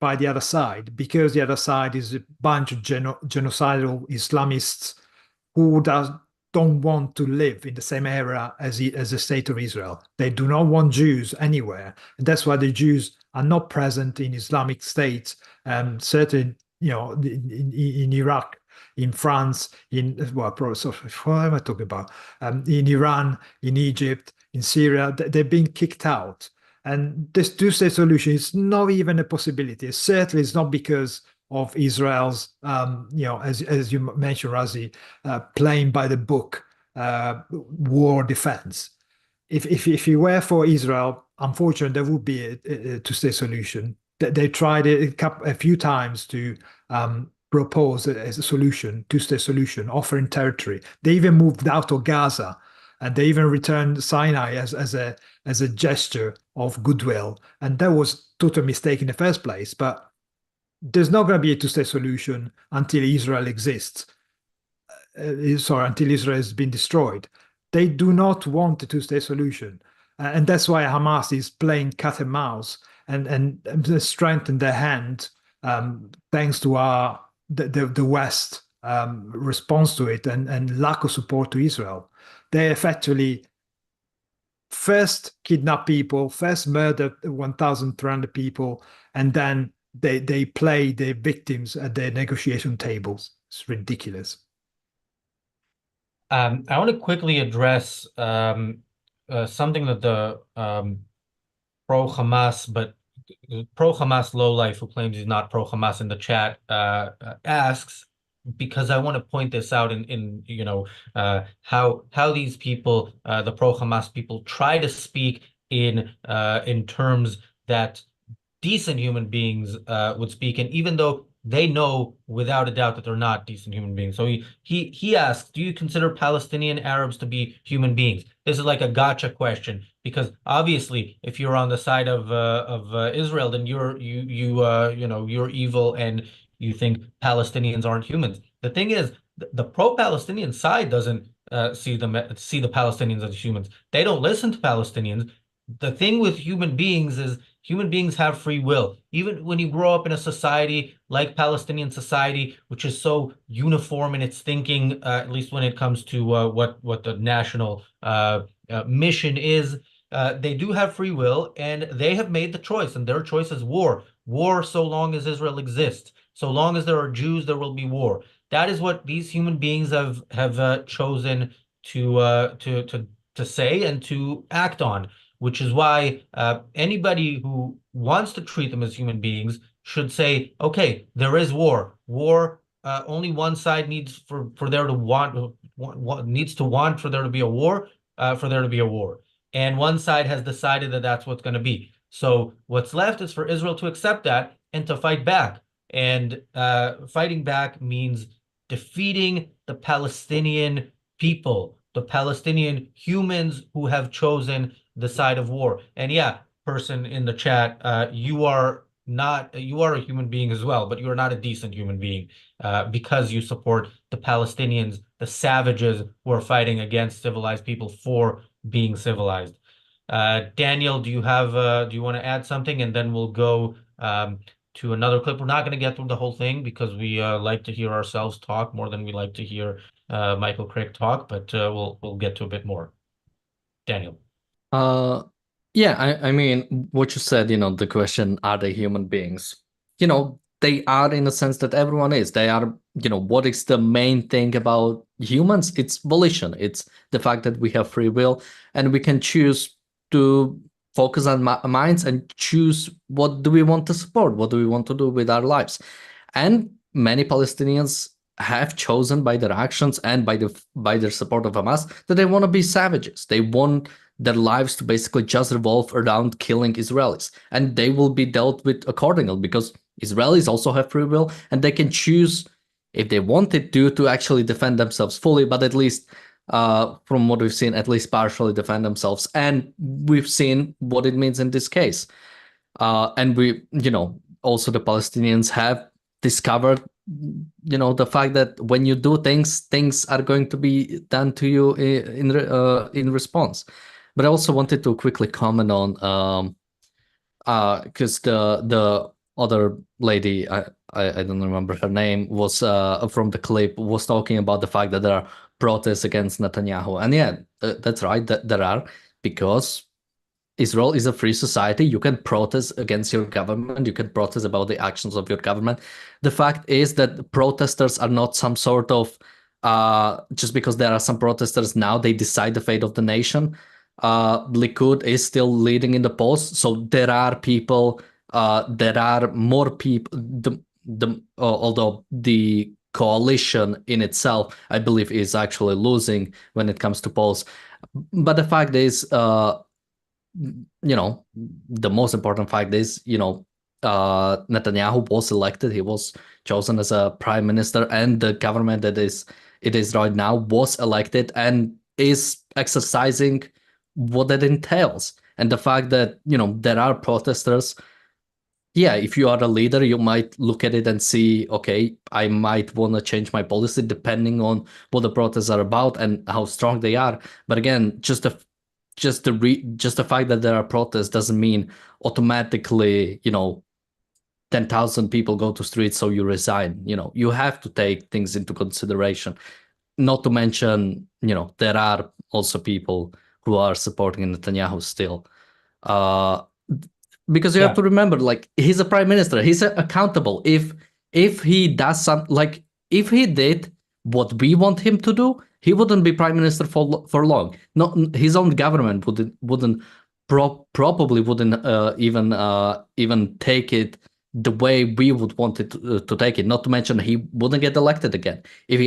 by the other side because the other side is a bunch of genocidal Islamists who don't want to live in the same area as the state of Israel. They do not want Jews anywhere. And that's why the Jews are not present in Islamic states, certain, in Iraq, in France, what am I talking about? In Iran, in Egypt, in Syria, they're being kicked out. And this two-state solution is not even a possibility. Certainly, it's not because of Israel's, as you mentioned, Razi, playing by the book war defense. If it were for Israel, unfortunately, there would be a two-state solution. They tried a few times to propose as a solution, two-state solution, offering territory. They even moved out of Gaza, and they even returned Sinai as a gesture of goodwill. And that was total mistake in the first place. But there's not going to be a two-state solution until Israel exists. Until Israel has been destroyed. They do not want a two-state solution. And that's why Hamas is playing cat and mouse and strengthen their hand thanks to the West response to it and lack of support to Israel. They effectively first kidnap people, first murder 1,300 people, and then they play the victims at their negotiation tables. It's ridiculous. I want to quickly address something that the pro-Hamas, but pro-Hamas lowlife who claims he's not pro-Hamas in the chat asks, because I want to point this out in how these people, the pro-Hamas people, try to speak in terms that decent human beings would speak, and even though they know without a doubt that they're not decent human beings. So he asks, do you consider Palestinian Arabs to be human beings? This is like a gotcha question, because obviously if you're on the side of Israel, then you're evil and you think Palestinians aren't humans. The thing is, the pro-Palestinian side doesn't see the Palestinians as humans. They don't listen to Palestinians. The thing with human beings is human beings have free will. Even when you grow up in a society like Palestinian society, which is so uniform in its thinking, at least when it comes to what the national mission is, they do have free will, and they have made the choice, and their choice is war. War so long as Israel exists. So long as there are Jews, there will be war. That is what these human beings have chosen to say and to act on, which is why anybody who wants to treat them as human beings should say, okay, there is war. War, only one side needs for there to want for there to be a war, for there to be a war. And one side has decided that that's what's going to be. So what's left is for Israel to accept that and to fight back. And fighting back means defeating the Palestinian people, the Palestinian humans who have chosen the side of war. And yeah, person in the chat, you are a human being as well, but you are not a decent human being because you support the Palestinians, the savages who are fighting against civilized people for being civilized. Daniel, do you want to add something? And then we'll go to another clip. We're not going to get through the whole thing because we like to hear ourselves talk more than we like to hear Michael Crick talk, but we'll get to a bit more. Daniel. Yeah, I mean, what you said, the question, are they human beings? They are in the sense that everyone is. They are, what is the main thing about humans? It's volition. It's the fact that we have free will and we can choose to focus on minds and choose what do we want to support, what do we want to do with our lives. And many Palestinians have chosen by their actions and by their support of Hamas that they want to be savages. They want their lives to basically just revolve around killing Israelis, and they will be dealt with accordingly because Israelis also have free will and they can choose if they wanted to actually defend themselves fully, but at least from what we've seen, at least partially defend themselves. And we've seen what it means in this case. And we, also the Palestinians have discovered, the fact that when you do things are going to be done to you in response. But I also wanted to quickly comment on, because the other lady, I don't remember her name, was from the clip, was talking about the fact that there are protests against Netanyahu. And yeah, that's right, that there are, because Israel is a free society. You can protest against your government. You can protest about the actions of your government. The fact is that protesters are not some sort of, just because there are some protesters now, they decide the fate of the nation. Likud is still leading in the polls. So there are people, there are more people, although the coalition in itself, I believe, is actually losing when it comes to polls. But the fact is, the most important fact is, Netanyahu was elected. He was chosen as a prime minister, and the government that it is right now was elected and is exercising what that entails. And the fact that, there are protesters, yeah, if you are a leader, you might look at it and see, okay, I might want to change my policy depending on what the protests are about and how strong they are. But again, just the fact that there are protests doesn't mean automatically, 10,000 people go to streets, so you resign. You have to take things into consideration. Not to mention, there are also people who are supporting Netanyahu still. Because you have to remember, like, he's a prime minister. He's accountable. If he does if he did what we want him to do, he wouldn't be prime minister for long. Not his own government probably wouldn't even take it the way we would want it to take it. Not to mention he wouldn't get elected again if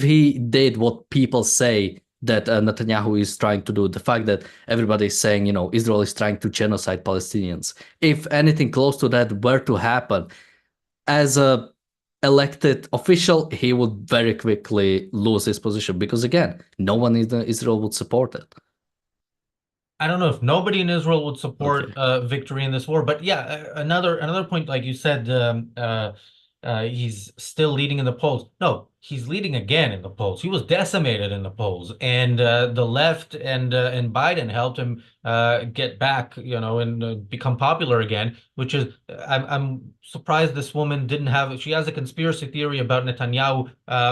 he did what people say that Netanyahu is trying to do. The fact that everybody is saying, Israel is trying to genocide Palestinians. If anything close to that were to happen, as a elected official, he would very quickly lose his position because, again, no one in Israel would support it. I don't know if nobody in Israel would support victory in this war, but yeah, another point, like you said, he's still leading in the polls. No, he's leading again in the polls. He was decimated in the polls, and the left and Biden helped him get back, and become popular again. Which is, I'm surprised this woman didn't have. She has a conspiracy theory about Netanyahu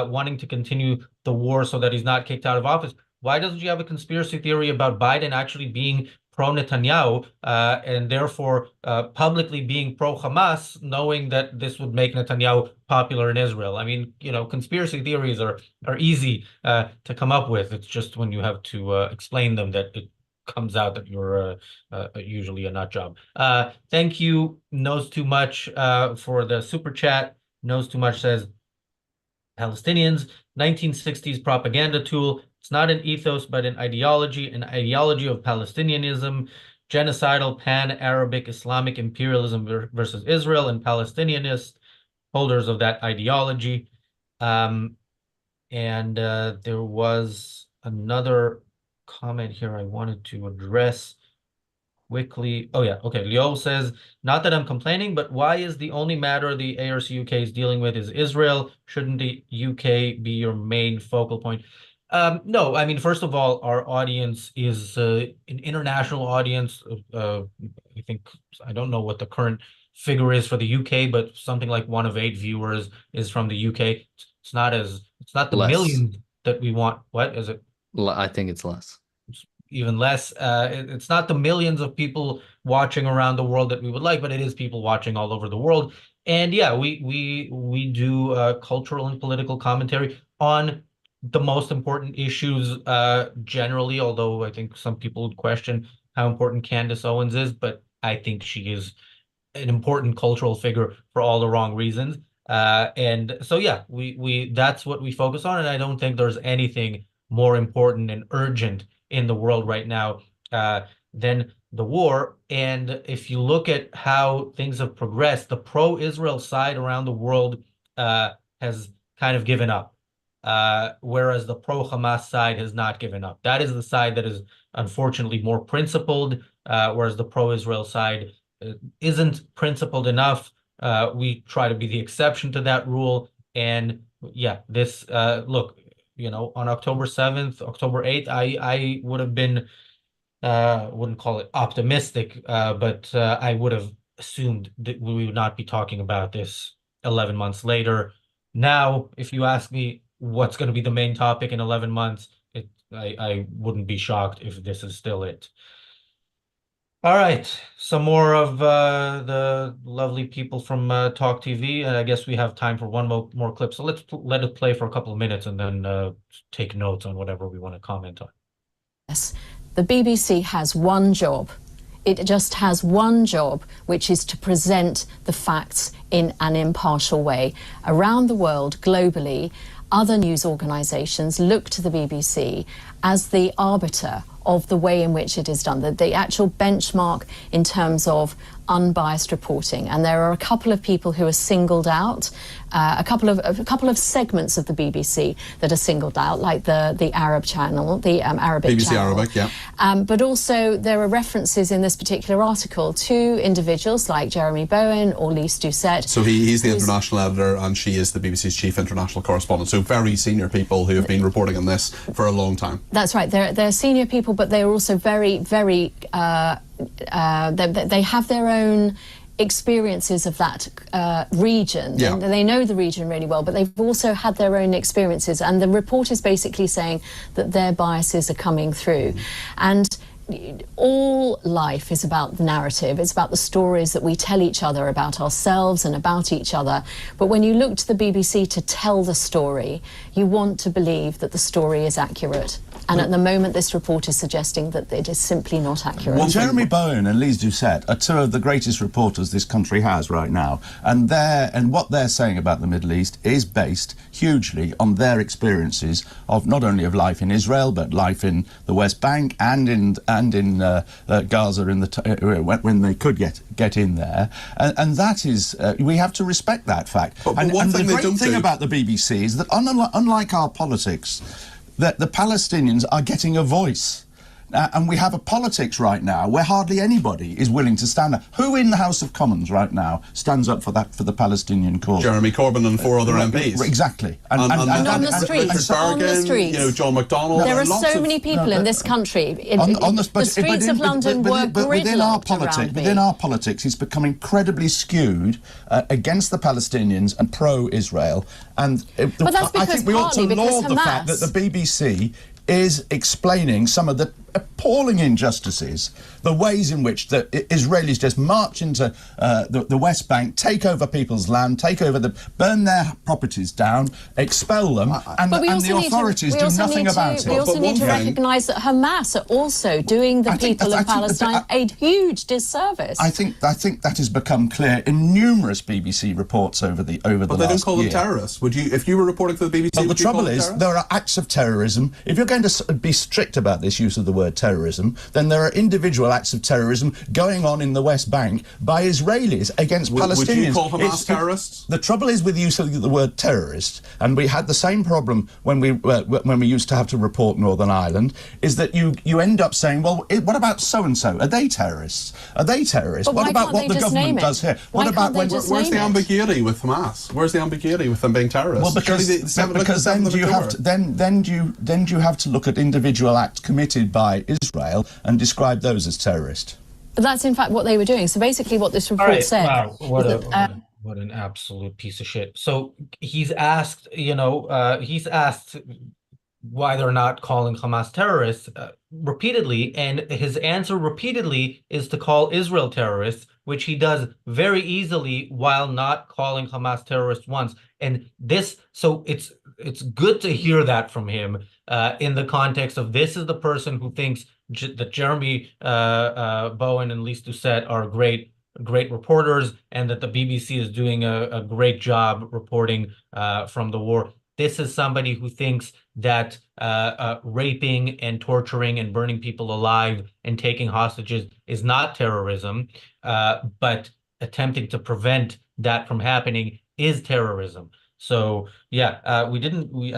wanting to continue the war so that he's not kicked out of office. Why doesn't she have a conspiracy theory about Biden actually being pro-Netanyahu and therefore publicly being pro-Hamas, knowing that this would make Netanyahu popular in Israel? I mean, conspiracy theories are easy to come up with. It's just when you have to explain them that it comes out that you're usually a nut job. Thank you, Knows Too Much, for the super chat. Knows Too Much says, Palestinians, 1960s propaganda tool. It's not an ethos, but an ideology of Palestinianism, genocidal pan-Arabic Islamic imperialism versus Israel, and Palestinianists, holders of that ideology. And there was another comment here I wanted to address quickly. Oh yeah, okay. Leo says, not that I'm complaining, but why is the only matter the ARCUK is dealing with is Israel? Shouldn't the UK be your main focal point? No, I mean, first of all, our audience is an international audience. I think, I don't know what the current figure is for the UK, but something like 1 of 8 viewers is from the UK. It's not the Less. millions that we want. What is it? I think it's less. Even less. It's not the millions of people watching around the world that we would like, but it is people watching all over the world. And yeah, we do cultural and political commentary on the most important issues generally, although I think some people would question how important Candace Owens is, but I think she is an important cultural figure for all the wrong reasons. And so yeah, we that's what we focus on, and I don't think there's anything more important and urgent in the world right now than the war. And if you look at how things have progressed, the pro-Israel side around the world has kind of given up, whereas the pro-Hamas side has not given up. That is the side that is unfortunately more principled, whereas the pro-Israel side isn't principled enough. We try to be the exception to that rule. And yeah, this look, on October 7th, October 8th, I would have been, wouldn't call it optimistic, but I would have assumed that we would not be talking about this 11 months later. Now, if you ask me what's going to be the main topic in 11 months, I wouldn't be shocked if this is still it. All right, some more of the lovely people from Talk TV, and I guess we have time for one more clip. So let's let it play for a couple of minutes and then take notes on whatever we want to comment on. Yes, the BBC has one job. It just has one job, which is to present the facts in an impartial way. Around the world, globally, other news organisations look to the BBC as the arbiter of the way in which it is done, the actual benchmark in terms of unbiased reporting. And there are a couple of people who are singled out, a couple of segments of the BBC that are singled out, like the Arab channel, the Arabic BBC channel. Arabic, yeah. But also there are references in this particular article to individuals like Jeremy Bowen or Lise Doucette. So he's the international editor and she is the BBC's chief international correspondent. So very senior people who have been reporting on this for a long time. That's right. They're senior people, but they're also very, very, they have their own experiences of that region. Yeah. They know the region really well, but they've also had their own experiences. And the report is basically saying that their biases are coming through. And all life is about the narrative. It's about the stories that we tell each other about ourselves and about each other. But when you look to the BBC to tell the story, you want to believe that the story is accurate. And at the moment, this report is suggesting that it is simply not accurate. Well, Jeremy Bowen and Lise Doucette are two of the greatest reporters this country has right now. And what they're saying about the Middle East is based hugely on their experiences of not only of life in Israel, but life in the West Bank and in Gaza when they could get in there. And that is, we have to respect that fact. But and one the thing they great don't thing do- about the BBC is that unlike our politics, that the Palestinians are getting a voice. And we have a politics right now where hardly anybody is willing to stand up. Who in the House of Commons right now stands up for the Palestinian cause? Jeremy Corbyn and 4 other MPs. Exactly. And on the streets, Richard on the Bergen, streets. John McDonnell. There are lots so of- many people in this country. The streets of London were within our gridlocked around me. within our politics, it's become incredibly skewed against the Palestinians and pro-Israel. And But that's I think we ought to partly because laud the fact that Hamas- the BBC is explaining some of the appalling injustices, the ways in which the Israelis just march into the West Bank, take over people's land, burn their properties down, expel them, and the authorities do nothing about it. We also But need to one thing- recognise that Hamas are also doing the people of Palestine a huge disservice. I think that has become clear in numerous BBC reports over the But they don't last call them year. terrorists. Would you, if you were reporting for the BBC? But the would you call trouble them is, terrorists? there are acts of terrorism. If you're going to be strict about this use of the word terrorism, then there are individual acts of terrorism going on in the West Bank by Israelis against Palestinians. Would you call Hamas terrorists? The trouble is with the use of the word terrorist, and we had the same problem when we used to have to report Northern Ireland, is that you end up saying, well, what about so-and-so? Are they terrorists? Are they terrorists? But What why about can't what they the just government name it? does here? Why What about can't they when... just Where's the name it? ambiguity with Hamas? Where's the ambiguity with them being terrorists? Well, because then you have to look at individual acts committed by Israel and describe those as terrorist. But that's in fact what they were doing. So basically what this report said... Wow, was that, what an absolute piece of shit. So he's asked, he's asked why they're not calling Hamas terrorists repeatedly, and his answer repeatedly is to call Israel terrorists, which he does very easily while not calling Hamas terrorists once. And this, so it's good to hear that from him in the context of this is the person who thinks that Jeremy Bowen and Lise Doucette are great reporters, and that the BBC is doing a great job reporting from the war. This is somebody who thinks that raping and torturing and burning people alive and taking hostages is not terrorism, but attempting to prevent that from happening is terrorism. So yeah, I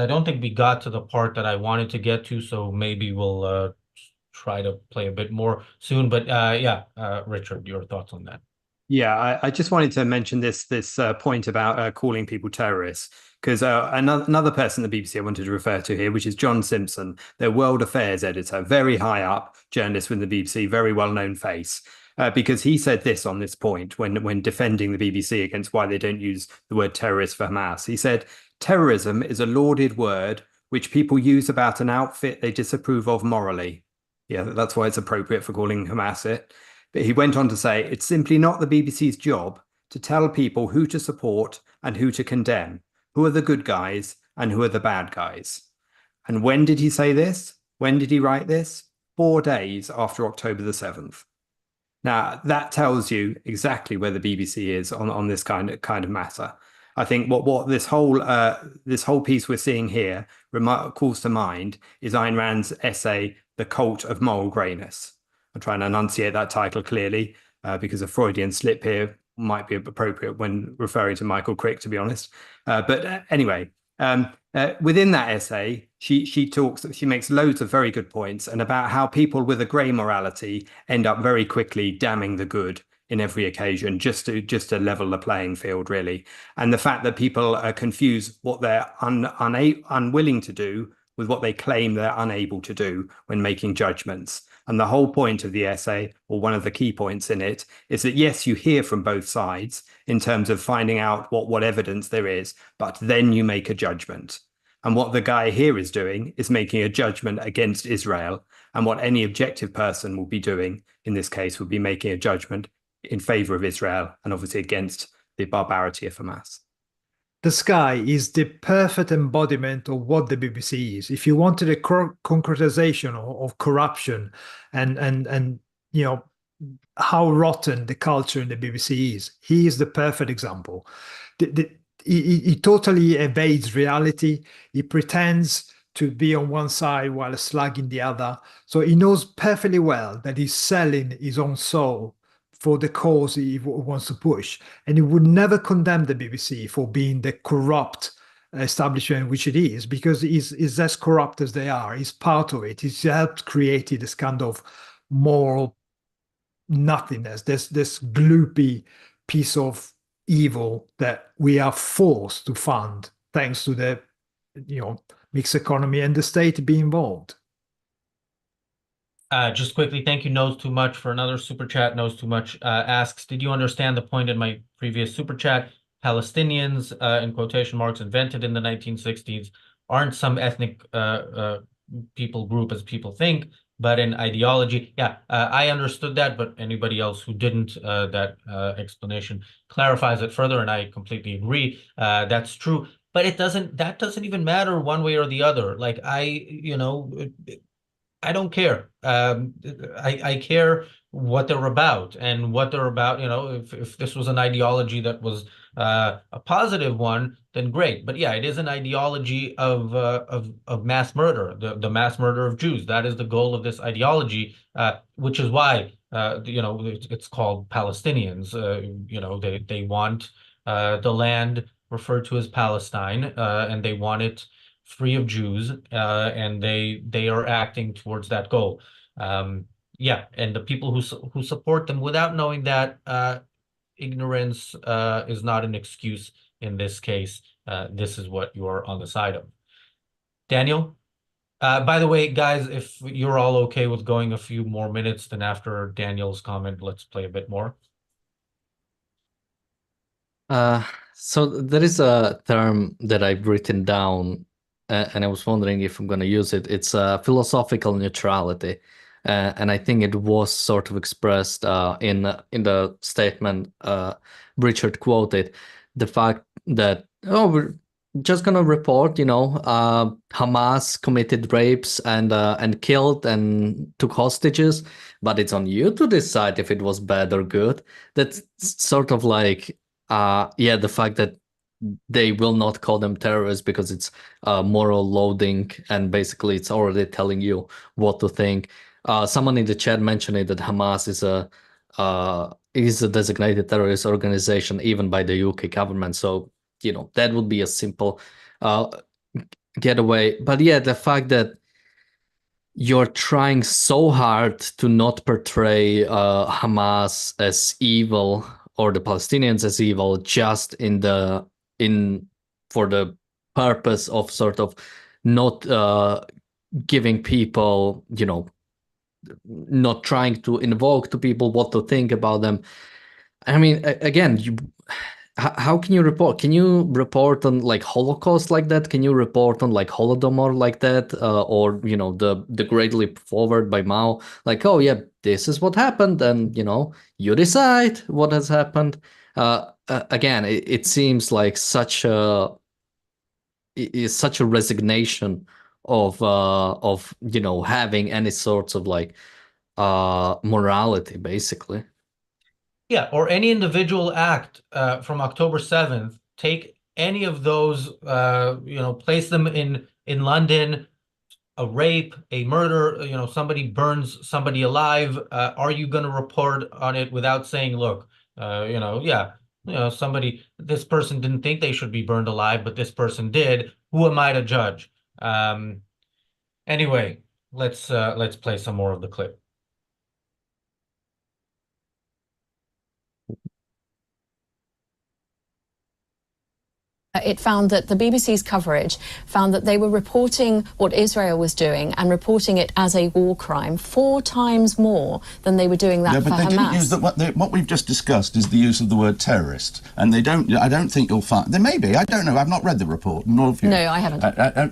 don't think we got to the part that I wanted to get to, so maybe we'll try to play a bit more soon. But Richard, your thoughts on that? Yeah, I just wanted to mention this point about calling people terrorists, because another person at the BBC I wanted to refer to here, which is John Simpson, their World Affairs editor, very high up journalist with the BBC, very well-known face, because he said this on this point when defending the BBC against why they don't use the word terrorist for Hamas. He said, terrorism is a lauded word which people use about an outfit they disapprove of morally. Yeah, that's why it's appropriate for calling Hamas it. But he went on to say, it's simply not the BBC's job to tell people who to support and who to condemn, who are the good guys and who are the bad guys. And when did he say this? When did he write this? 4 days after October the 7th. Now, that tells you exactly where the BBC is on this kind of matter. I think what this whole piece we're seeing here calls to mind is Ayn Rand's essay, The Cult of Moral Greyness. I'm trying to enunciate that title clearly because a Freudian slip here might be appropriate when referring to Michael Crick, to be honest. But anyway, within that essay, she makes loads of very good points and about how people with a grey morality end up very quickly damning the good in every occasion, just to level the playing field, really. And the fact that people confuse what they're unwilling to do with what they claim they're unable to do when making judgments. And the whole point of the essay, or one of the key points in it, is that yes, you hear from both sides in terms of finding out what evidence there is, but then you make a judgment. And what the guy here is doing is making a judgment against Israel. And what any objective person will be doing in this case would be making a judgment in favor of Israel and obviously against the barbarity of Hamas. This guy is the perfect embodiment of what the BBC is. If you wanted a concretization of corruption and you know how rotten the culture in the BBC is, he is the perfect example. He totally evades reality. He pretends to be on one side while slugging the other. So he knows perfectly well that he's selling his own soul for the cause he wants to push. And he would never condemn the BBC for being the corrupt establishment which it is, because it's as corrupt as they are. He's part of it. He's helped create this kind of moral nothingness, this gloopy piece of evil that we are forced to fund thanks to the mixed economy and the state being involved. Just quickly, thank you, Knows Too Much, for another super chat. Knows Too Much asks, did you understand the point in my previous super chat? Palestinians, in quotation marks, invented in the 1960s, aren't some ethnic people group as people think, but an ideology. Yeah, I understood that, but anybody else who didn't, that explanation clarifies it further, and I completely agree. That's true, but that doesn't even matter one way or the other. Like I don't care. I care what they're about, and what they're about. If this was an ideology that was a positive one, then great. But yeah, it is an ideology of mass murder, the mass murder of Jews. That is the goal of this ideology, which is why it's called Palestinians. They want the land referred to as Palestine, and they want it free of Jews, and they are acting towards that goal. Yeah, and the people who support them without knowing that, ignorance is not an excuse in this case. This is what you are on the side of. Daniel? By the way, guys, if you're all okay with going a few more minutes, then after Daniel's comment, let's play a bit more. So there is a term that I've written down, and I was wondering if I'm going to use it. It's philosophical neutrality, and I think it was sort of expressed in the statement Richard quoted, the fact that we're just going to report, Hamas committed rapes and killed and took hostages, but it's on you to decide if it was bad or good. That's sort of like the fact that they will not call them terrorists because it's moral loading, and basically it's already telling you what to think. Someone in the chat mentioned it, that Hamas is a designated terrorist organization even by the UK government. So that would be a simple getaway. But yeah, the fact that you're trying so hard to not portray Hamas as evil or the Palestinians as evil, just for the purpose of sort of not giving people, not trying to invoke to people what to think about them. I mean, again, how can you report? Can you report on like Holocaust like that? Can you report on like Holodomor like that? Or, you know, the Great Leap Forward by Mao? Like, oh yeah, this is what happened, and you know, you decide what has happened. Again, it seems like such a resignation of you know, having any sorts of like morality, basically. Yeah, or any individual act from October 7th, take any of those, you know, place them in London, a rape, a murder, you know, somebody burns somebody alive. Are you going to report on it without saying, look, you know, yeah, you know, this person didn't think they should be burned alive, but this person did. Who am I to judge? Anyway, let's play some more of the clip. It found that the BBC's coverage found that they were reporting what Israel was doing and reporting it as a war crime 4 times more than they were doing that for Hamas. Yeah, but they didn't use what we've just discussed is the use of the word terrorist, and they don't. I don't think you'll find there may be. I don't know. I've not read the report. Nor have you. No, I haven't.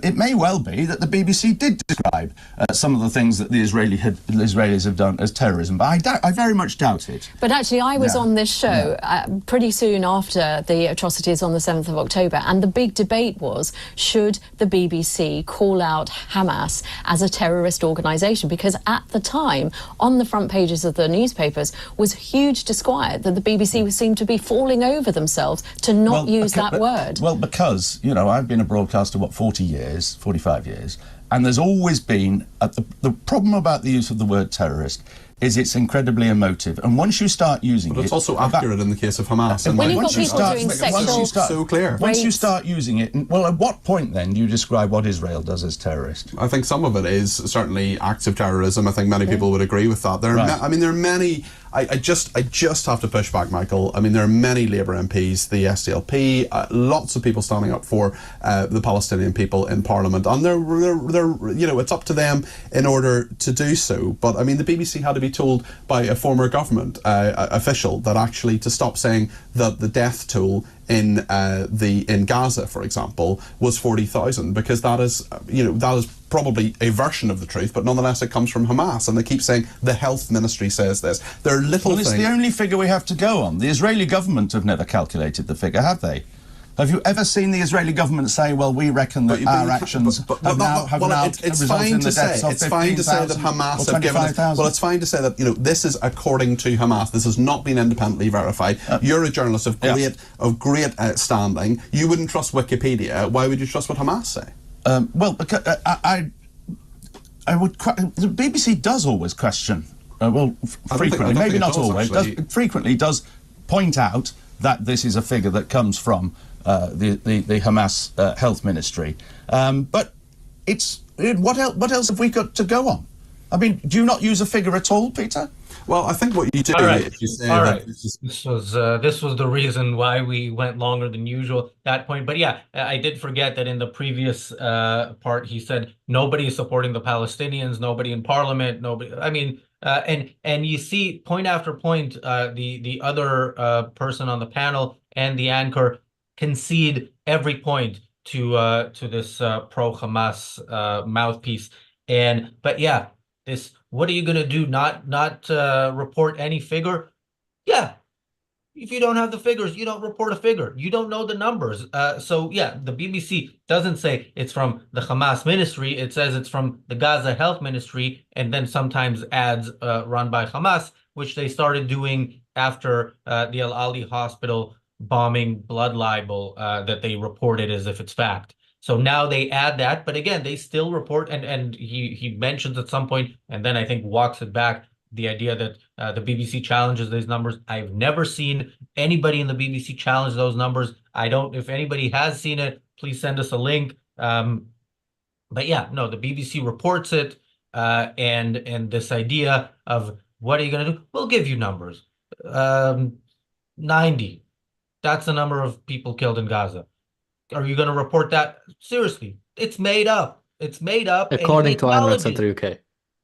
It may well be that the BBC did describe some of the things that the Israelis have done as terrorism, but I very much doubt it. But actually, I was on this show pretty soon after the atrocities on the 7th of October. And the big debate was, should the BBC call out Hamas as a terrorist organisation? Because at the time, on the front pages of the newspapers, was huge disquiet that the BBC seemed to be falling over themselves to not use that word. Well, because, you know, I've been a broadcaster, 45 years, and there's always been, the problem about the use of the word terrorist is it's incredibly emotive, and once you start using but it's also accurate in the case of Hamas. And when you've got people doing sexual so clear. Once you start using it, well, at what point then do you describe what Israel does as terrorist? I think some of it is certainly acts of terrorism. I think many people would agree with that. There are many. I just have to push back, Michael. I mean, there are many Labour MPs, the SDLP, lots of people standing up for the Palestinian people in Parliament, and they're you know, it's up to them in order to do so. But I mean, the BBC had to be told by a former government official that actually to stop saying that the death toll in Gaza, for example, was 40,000, because that is, you know, that is probably a version of the truth, but nonetheless it comes from Hamas, and they keep saying the health ministry says this. There are little things. Well, it's the only figure we have to go on. The Israeli government have never calculated the figure, have they? Have you ever seen the Israeli government say, well, we reckon that our actions have now resulted in the deaths of 15,000 It's fine to say that Hamas have given us, well, it's fine to say that, you know, this is according to Hamas. This has not been independently verified. You're a journalist of great standing. You wouldn't trust Wikipedia. Why would you trust what Hamas say? Well, because I would. The BBC does always question. Frequently, maybe not always. Frequently does point out that this is a figure that comes from the Hamas health ministry. But it's what else have we got to go on? I mean, do you not use a figure at all, Peter? Well, I think what you do is you say that this was the reason why we went longer than usual at that point. But yeah, I did forget that in the previous part he said nobody is supporting the Palestinians, nobody in Parliament, nobody. I mean, and you see point after point, the other person on the panel and the anchor concede every point to this pro-Hamas mouthpiece. But yeah, this. What are you going to do? Not report any figure? Yeah. If you don't have the figures, you don't report a figure. You don't know the numbers. So yeah, the BBC doesn't say it's from the Hamas ministry. It says it's from the Gaza Health Ministry, and then sometimes ads run by Hamas, which they started doing after the Al Ali Hospital bombing blood libel that they reported as if it's fact. So now they add that, but again, they still report, and he mentions at some point, and then I think walks it back, the idea that the BBC challenges these numbers. I've never seen anybody in the BBC challenge those numbers. I don't, if anybody has seen it, please send us a link. But yeah, no, the BBC reports it, and this idea of what are you going to do? We'll give you numbers. 90. That's the number of people killed in Gaza. Are you going to report that? Seriously, it's made up. It's made up. According to Ayn Rand Center UK.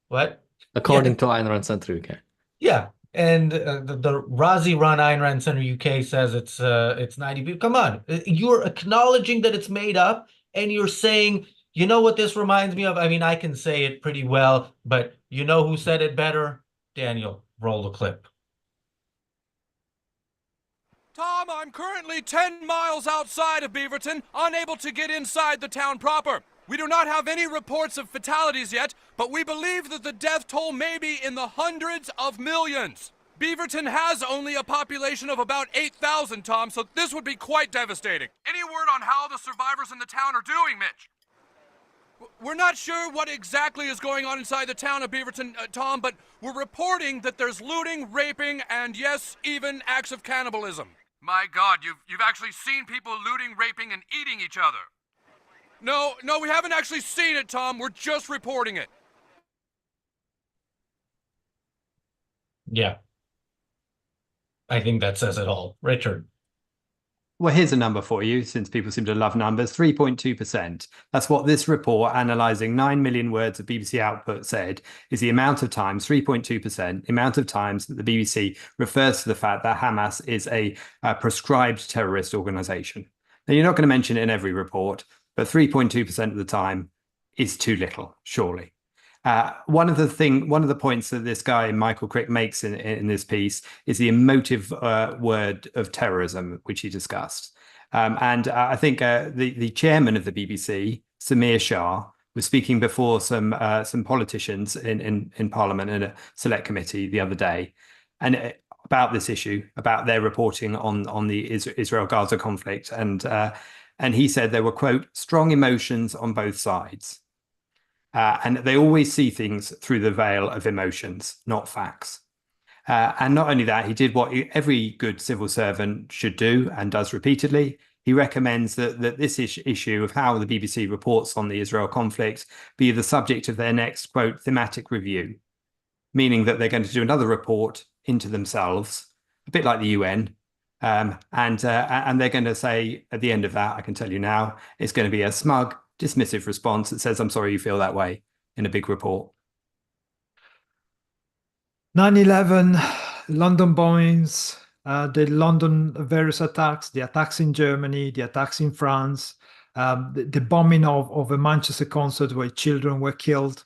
What? According to Ayn Rand Center UK. Yeah. And the Razi run Ayn Rand Center UK says it's 90 people. Come on, you're acknowledging that it's made up, and you're saying, you know what this reminds me of? I mean, I can say it pretty well, but you know who said it better? Daniel, roll the clip. Tom, I'm currently 10 miles outside of Beaverton, unable to get inside the town proper. We do not have any reports of fatalities yet, but we believe that the death toll may be in the hundreds of millions. Beaverton has only a population of about 8,000, Tom, so this would be quite devastating. Any word on how the survivors in the town are doing, Mitch? We're not sure what exactly is going on inside the town of Beaverton, Tom, but we're reporting that there's looting, raping, and yes, even acts of cannibalism. My God, you've actually seen people looting, raping, and eating each other. No, we haven't actually seen it, Tom. We're just reporting it. Yeah. I think that says it all. Richard. Well, here's a number for you, since people seem to love numbers, 3.2%. That's what this report, analysing 9 million words of BBC output, said is the amount of times, 3.2%, the amount of times that the BBC refers to the fact that Hamas is a proscribed terrorist organisation. Now, you're not going to mention it in every report, but 3.2% of the time is too little, surely. One of the points that this guy, Michael Crick, makes in this piece is the emotive word of terrorism, which he discussed. And I think the chairman of the BBC, Samir Shah, was speaking before some politicians in Parliament in a select committee the other day, and about this issue, about their reporting on the Israel-Gaza conflict. And he said there were, quote, strong emotions on both sides. And they always see things through the veil of emotions, not facts. And not only that, he did what every good civil servant should do and does repeatedly. He recommends that this issue of how the BBC reports on the Israel conflict be the subject of their next, quote, thematic review, meaning that they're going to do another report into themselves, a bit like the UN. And they're going to say at the end of that, I can tell you now, it's going to be a smug, dismissive response that says, I'm sorry you feel that way, in a big report. 9/11, London bombings, the London various attacks, the attacks in Germany, the attacks in France, the bombing of a Manchester concert where children were killed.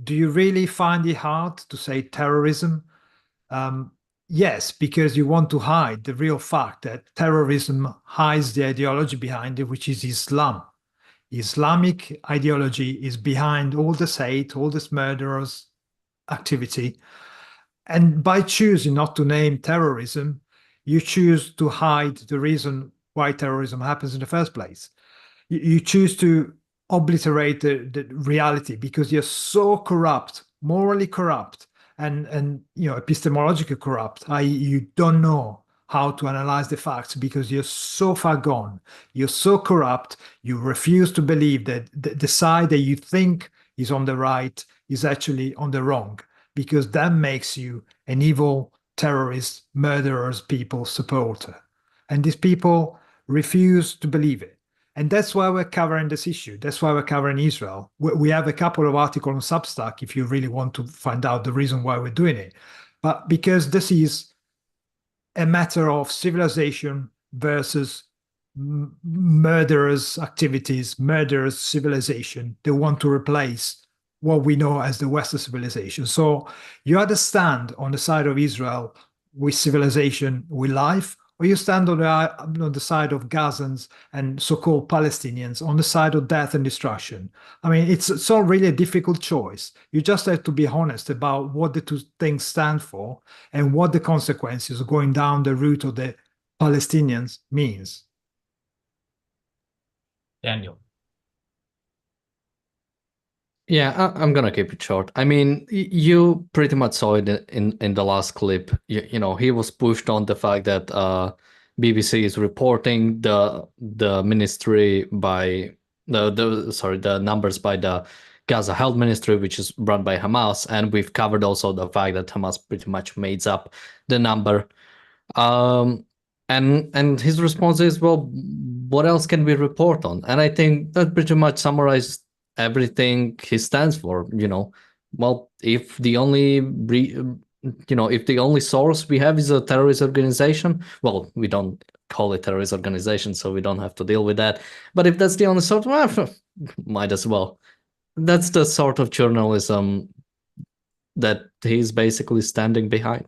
Do you really find it hard to say terrorism? Yes, because you want to hide the real fact that terrorism hides the ideology behind it, which is Islam. Islamic ideology is behind all this hate, all this murderous activity. And by choosing not to name terrorism, you choose to hide the reason why terrorism happens in the first place. You choose to obliterate the reality because you're so corrupt, morally corrupt, and epistemologically corrupt, i.e. you don't know how to analyze the facts because you're so far gone, you're so corrupt, you refuse to believe that the side that you think is on the right is actually on the wrong, because that makes you an evil terrorist, murderers, people supporter. And these people refuse to believe it. And that's why we're covering this issue. That's why we're covering Israel. We have a couple of articles on Substack if you really want to find out the reason why we're doing it. But because this is a matter of civilization versus murderous activities, murderous civilization. They want to replace what we know as the Western civilization. So you either stand on the side of Israel with civilization, with life, or you stand on the side of Gazans and so-called Palestinians, on the side of death and destruction. I mean, it's not really a difficult choice. You just have to be honest about what the two things stand for and what the consequences of going down the route of the Palestinians means. Daniel. Yeah, I'm gonna keep it short. I mean, you pretty much saw it in the last clip. You know, he was pushed on the fact that BBC is reporting the ministry by the numbers by the Gaza Health Ministry, which is run by Hamas, and we've covered also the fact that Hamas pretty much makes up the number. And his response is, well, what else can we report on? And I think that pretty much summarized everything he stands for. You know, well, if the only if the only source we have is a terrorist organization, well, we don't call it terrorist organization, so we don't have to deal with that. But if that's the only source, well, might as well. That's the sort of journalism that he's basically standing behind.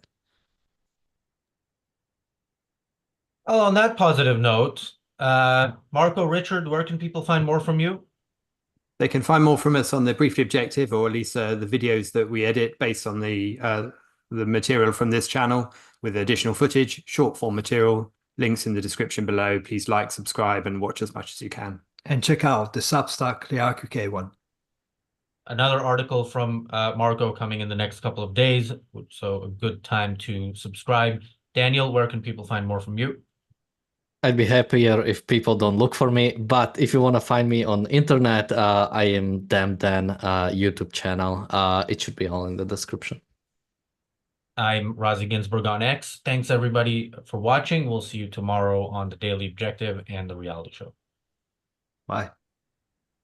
Well, on that positive note, Marco, Richard, where can people find more from you? They can find more from us on the Briefly Objective, or at least the videos that we edit based on the material from this channel, with additional footage, short form material, links in the description below. Please like, subscribe, and watch as much as you can. And check out the Substack, the ARCUK one. Another article from Marco coming in the next couple of days, so a good time to subscribe. Daniel, where can people find more from you? I'd be happier if people don't look for me, but if you want to find me on internet, I am Damn Dan YouTube channel. It should be all in the description. I'm Razi Ginsburg on X. Thanks everybody for watching. We'll see you tomorrow on the Daily Objective and the reality show. Bye.